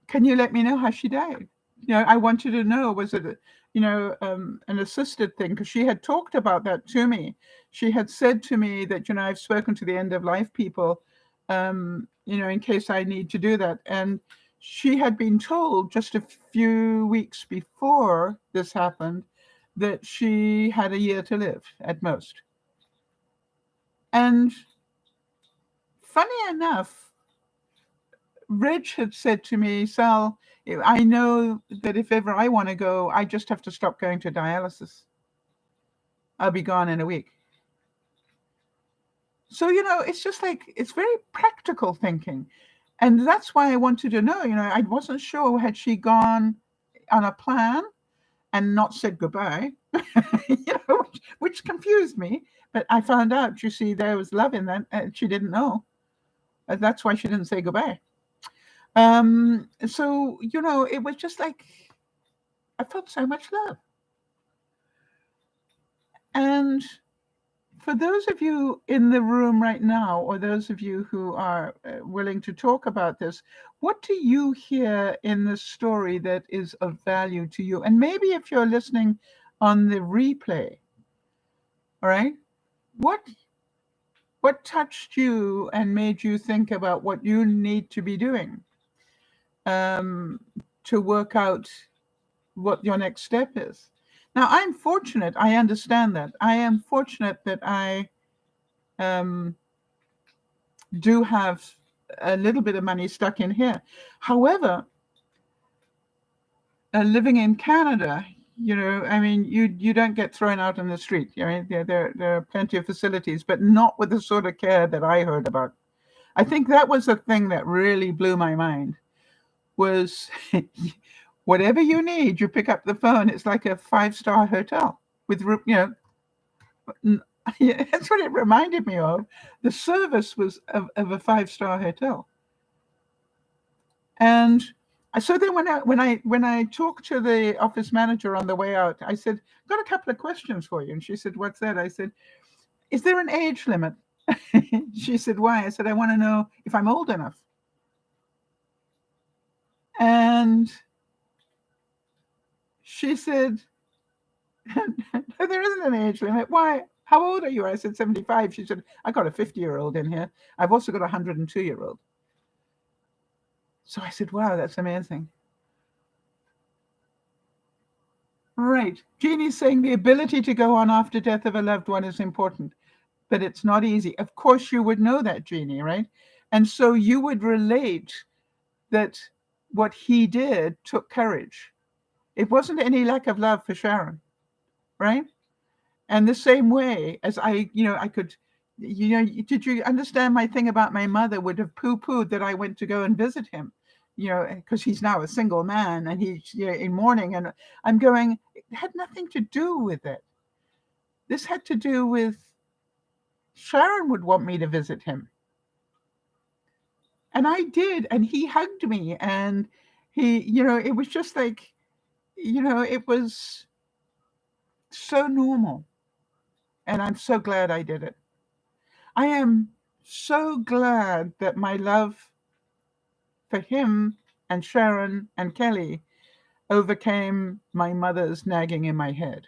Can you let me know how she died? I wanted to know, was it, an assisted thing? Because she had talked about that to me. She had said to me that, I've spoken to the end of life people, in case I need to do that. And she had been told just a few weeks before this happened that she had a year to live at most. And funny enough, Reg had said to me, Sal, I know that if ever I want to go, I just have to stop going to dialysis. I'll be gone in a week. So, it's just like, it's very practical thinking. And that's why I wanted to know, I wasn't sure, had she gone on a plan and not said goodbye, which confused me. But I found out, you see, there was love in that, and she didn't know. That's why she didn't say goodbye. So, it was just like, I felt so much love. And for those of you in the room right now, or those of you who are willing to talk about this, what do you hear in the story that is of value to you? And maybe if you're listening on the replay, all right, what touched you and made you think about what you need to be doing to work out what your next step is? Now, I'm fortunate. I understand that. I am fortunate that I do have a little bit of money stuck in here. However, living in Canada, you don't get thrown out on the street. There are plenty of facilities, but not with the sort of care that I heard about. I think that was the thing that really blew my mind, was whatever you need, you pick up the phone. It's like a 5-star hotel with, that's what it reminded me of. The service was of a 5-star hotel. And so then when I talked to the office manager on the way out, I said, got a couple of questions for you. And she said, what's that? I said, is there an age limit? She said, why? I said, I want to know if I'm old enough. And she said, there isn't an age limit. Why? How old are you? I said, 75. She said, I got a 50-year-old in here. I've also got a 102-year-old. So I said, wow, that's amazing. Right. Jeannie's saying the ability to go on after death of a loved one is important, but it's not easy. Of course, you would know that, Jeannie, right? And so you would relate that what he did took courage. It wasn't any lack of love for Sharon, right? And the same way as I could, did you understand my thing about my mother would have poo-pooed that I went to go and visit him, because he's now a single man and he's in mourning, and I'm going, it had nothing to do with it. This had to do with Sharon would want me to visit him. And I did, and he hugged me, and he, it was just like, it was so normal. And I'm so glad I did it. I am so glad that my love for him and Sharon and Kelly overcame my mother's nagging in my head.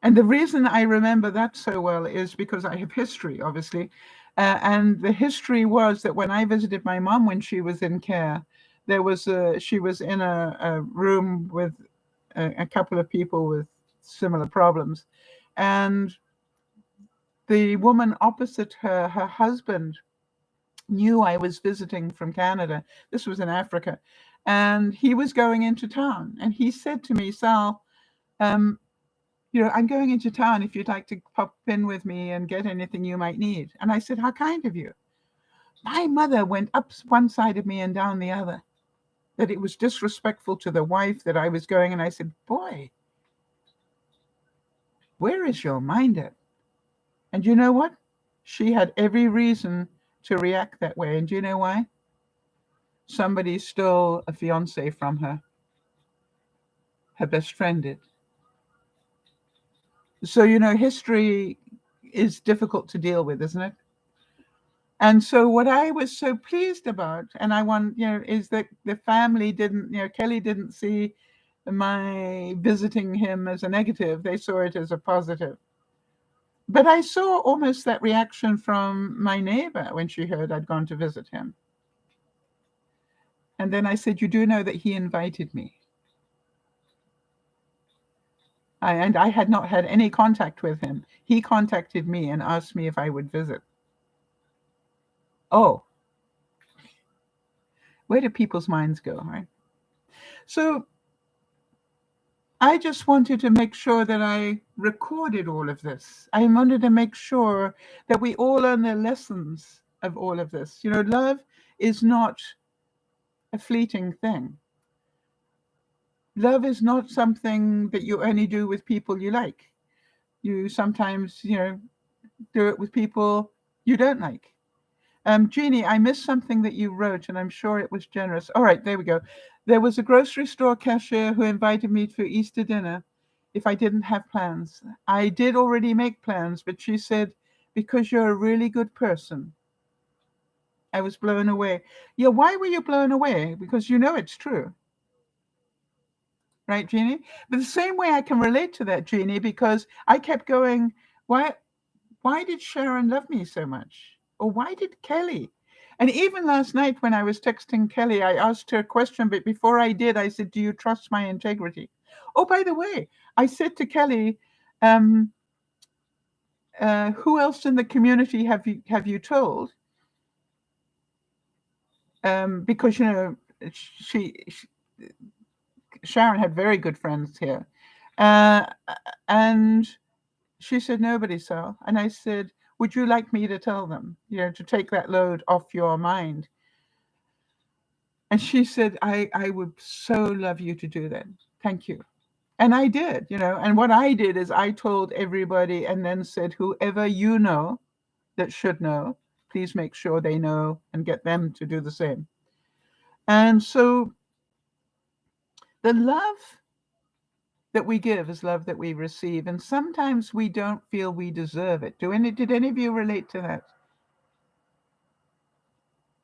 And the reason I remember that so well is because I have history, obviously. And the history was that when I visited my mom when she was in care, she was in a room with a couple of people with similar problems. And the woman opposite her, her husband, knew I was visiting from Canada. This was in Africa. And he was going into town. And he said to me, Sal, I'm going into town if you'd like to pop in with me and get anything you might need. And I said, how kind of you. My mother went up one side of me and down the other, that it was disrespectful to the wife that I was going. And I said, boy, where is your mind at? And you know what? She had every reason to react that way. And do you know why? Somebody stole a fiance from her. Her best friend did. So, history is difficult to deal with, isn't it? And so what I was so pleased about, and I want, is that the family didn't, Kelly didn't see my visiting him as a negative. They saw it as a positive. But I saw almost that reaction from my neighbor when she heard I'd gone to visit him. And then I said, you do know that he invited me. And I had not had any contact with him. He contacted me and asked me if I would visit. Oh, where do people's minds go, right? So I just wanted to make sure that I recorded all of this. I wanted to make sure that we all learn the lessons of all of this. Love is not a fleeting thing. Love is not something that you only do with people you like. You sometimes, do it with people you don't like. Jeannie, I missed something that you wrote, and I'm sure it was generous. All right, there we go. There was a grocery store cashier who invited me for Easter dinner if I didn't have plans. I did already make plans, but she said, because you're a really good person. I was blown away. Yeah, why were you blown away? Because it's true. Right, Jeannie? But the same way I can relate to that, Jeannie, because I kept going, why did Sharon love me so much? Or why did Kelly? And even last night when I was texting Kelly, I asked her a question, but before I did, I said, do you trust my integrity? Oh, by the way, I said to Kelly, who else in the community have you told? Because, Sharon had very good friends here. And she said, nobody, Sal. And I said, would you like me to tell them, to take that load off your mind? And she said, I would so love you to do that. Thank you. And I did, and what I did is I told everybody and then said, whoever you know that should know, please make sure they know and get them to do the same. And so the love that we give is love that we receive. And sometimes we don't feel we deserve it. Did any of you relate to that?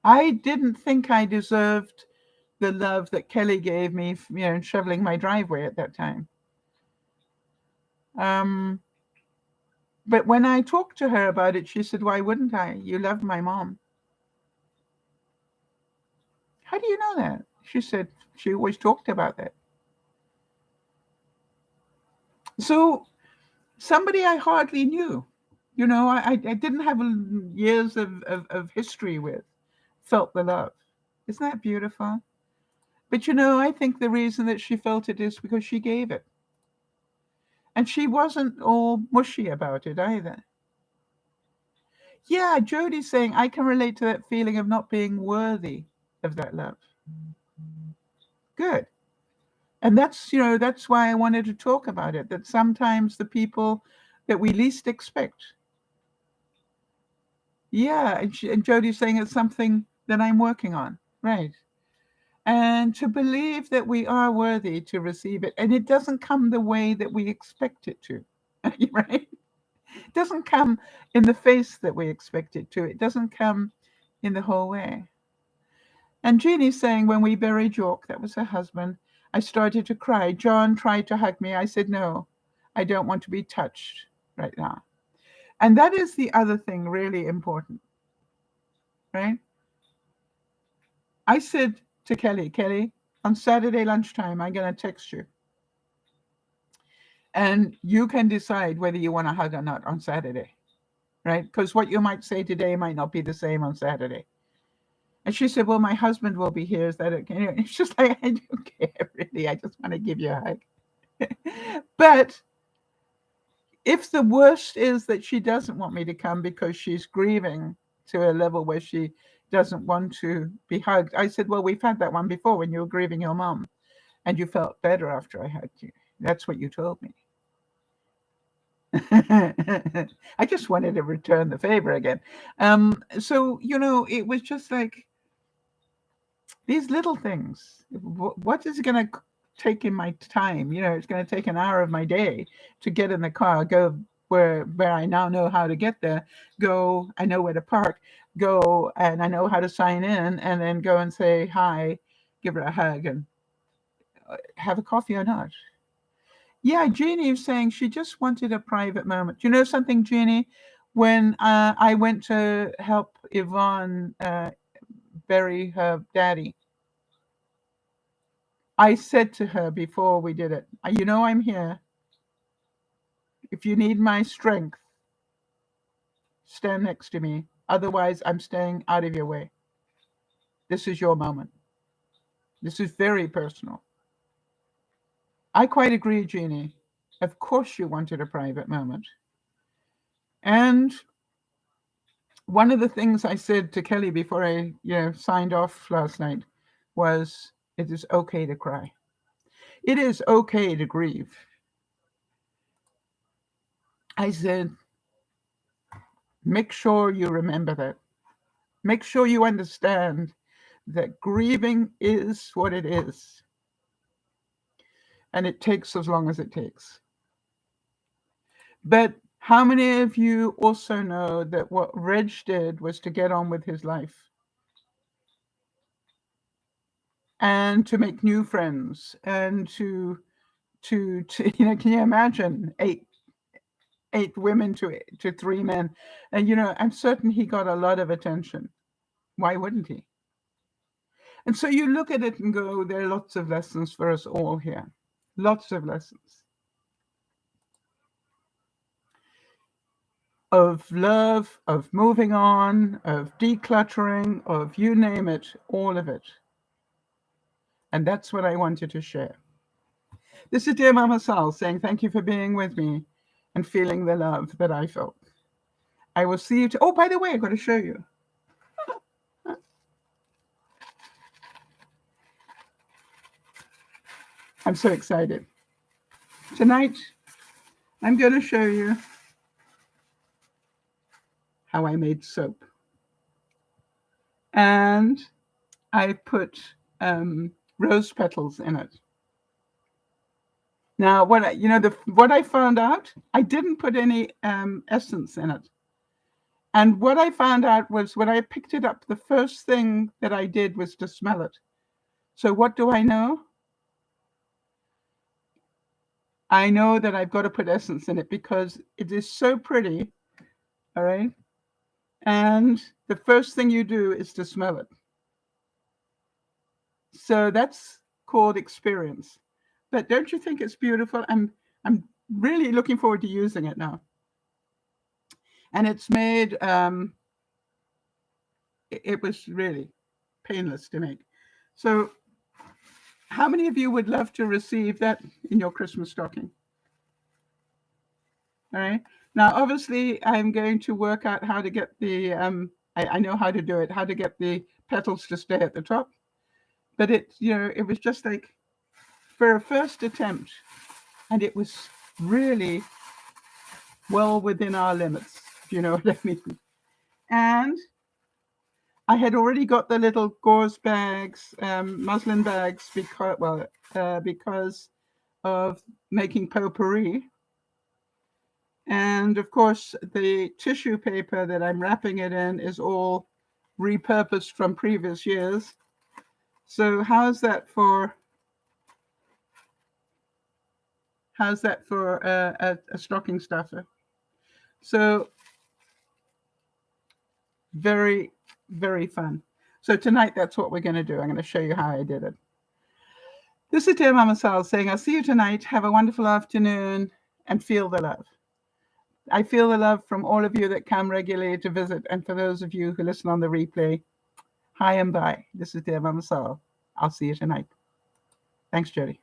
I didn't think I deserved the love that Kelly gave me, shoveling my driveway at that time. But when I talked to her about it, she said, why wouldn't I? You love my mom. How do you know that? She said she always talked about that. So somebody I hardly knew, I didn't have years of history with, felt the love. Isn't that beautiful? But I think the reason that she felt it is because she gave it. And she wasn't all mushy about it either. Yeah, Jody's saying, I can relate to that feeling of not being worthy of that love. Good. And that's why I wanted to talk about it, that sometimes the people that we least expect. Yeah, and Jody's saying it's something that I'm working on. Right. And to believe that we are worthy to receive it. And it doesn't come the way that we expect it to. Right? It doesn't come in the face that we expect it to. It doesn't come in the whole way. And Jeannie's saying, when we buried York, that was her husband, I started to cry. John tried to hug me. I said, no, I don't want to be touched right now. And that is the other thing really important, right? I said to Kelly, on Saturday lunchtime, I'm going to text you. And you can decide whether you want to hug or not on Saturday, right? Because what you might say today might not be the same on Saturday. And she said, well, my husband will be here. Is that okay? It's just like, I don't care, really. I just want to give you a hug. But if the worst is that she doesn't want me to come because she's grieving to a level where she doesn't want to be hugged, I said, well, we've had that one before when you were grieving your mom and you felt better after I hugged you. That's what you told me. I just wanted to return the favor again. So, it was just like these little things. What is it going to take in my time? It's going to take an hour of my day to get in the car, go where I now know how to get there, go, I know where to park, go, and I know how to sign in, and then go and say hi, give her a hug, and have a coffee or not. Yeah, Jeannie was saying she just wanted a private moment. Do you know something, Jeannie? When I went to help Yvonne bury her daddy, I said to her before we did it, I'm here. If you need my strength, stand next to me. Otherwise, I'm staying out of your way. This is your moment. This is very personal. I quite agree, Jeannie. Of course you wanted a private moment. And one of the things I said to Kelly before I signed off last night was, it is okay to cry. It is okay to grieve. I said, make sure you remember that. Make sure you understand that grieving is what it is. And it takes as long as it takes. But how many of you also know that what Reg did was to get on with his life and to make new friends and to can you imagine eight women to 3 men? And I'm certain he got a lot of attention. Why wouldn't he? And so you look at it and go, there are lots of lessons for us all here. Lots of lessons. Of love, of moving on, of decluttering, of you name it, all of it. And that's what I wanted to share. This is DearMamaSal saying thank you for being with me and feeling the love that I felt. I will see you. Oh, by the way, I've got to show you. I'm so excited. Tonight, I'm going to show you how I made soap. And I put rose petals in it. Now, what I found out, I didn't put any essence in it. And what I found out was when I picked it up, the first thing that I did was to smell it. So what do I know? I know that I've got to put essence in it because it is so pretty, all right? And the first thing you do is to smell it. So that's called experience. But don't you think it's beautiful? I'm really looking forward to using it now. And it's made, it was really painless to make. So how many of you would love to receive that in your Christmas stocking? All right. Now, obviously, I'm going to work out how to get the, I know how to do it, how to get the petals to stay at the top. But it was just like for a first attempt, and it was really well within our limits, if you know what I mean. And I had already got the little gauze bags, muslin bags, because of making potpourri. And of course, the tissue paper that I'm wrapping it in is all repurposed from previous years. So how's that for a stocking stuffer? So very, very fun. So tonight, that's what we're going to do. I'm going to show you how I did it. This is DearMamaSal saying, I'll see you tonight. Have a wonderful afternoon and feel the love. I feel the love from all of you that come regularly to visit. And for those of you who listen on the replay, hi and bye. This is DearMamaSal. I'll see you tonight. Thanks, Jody.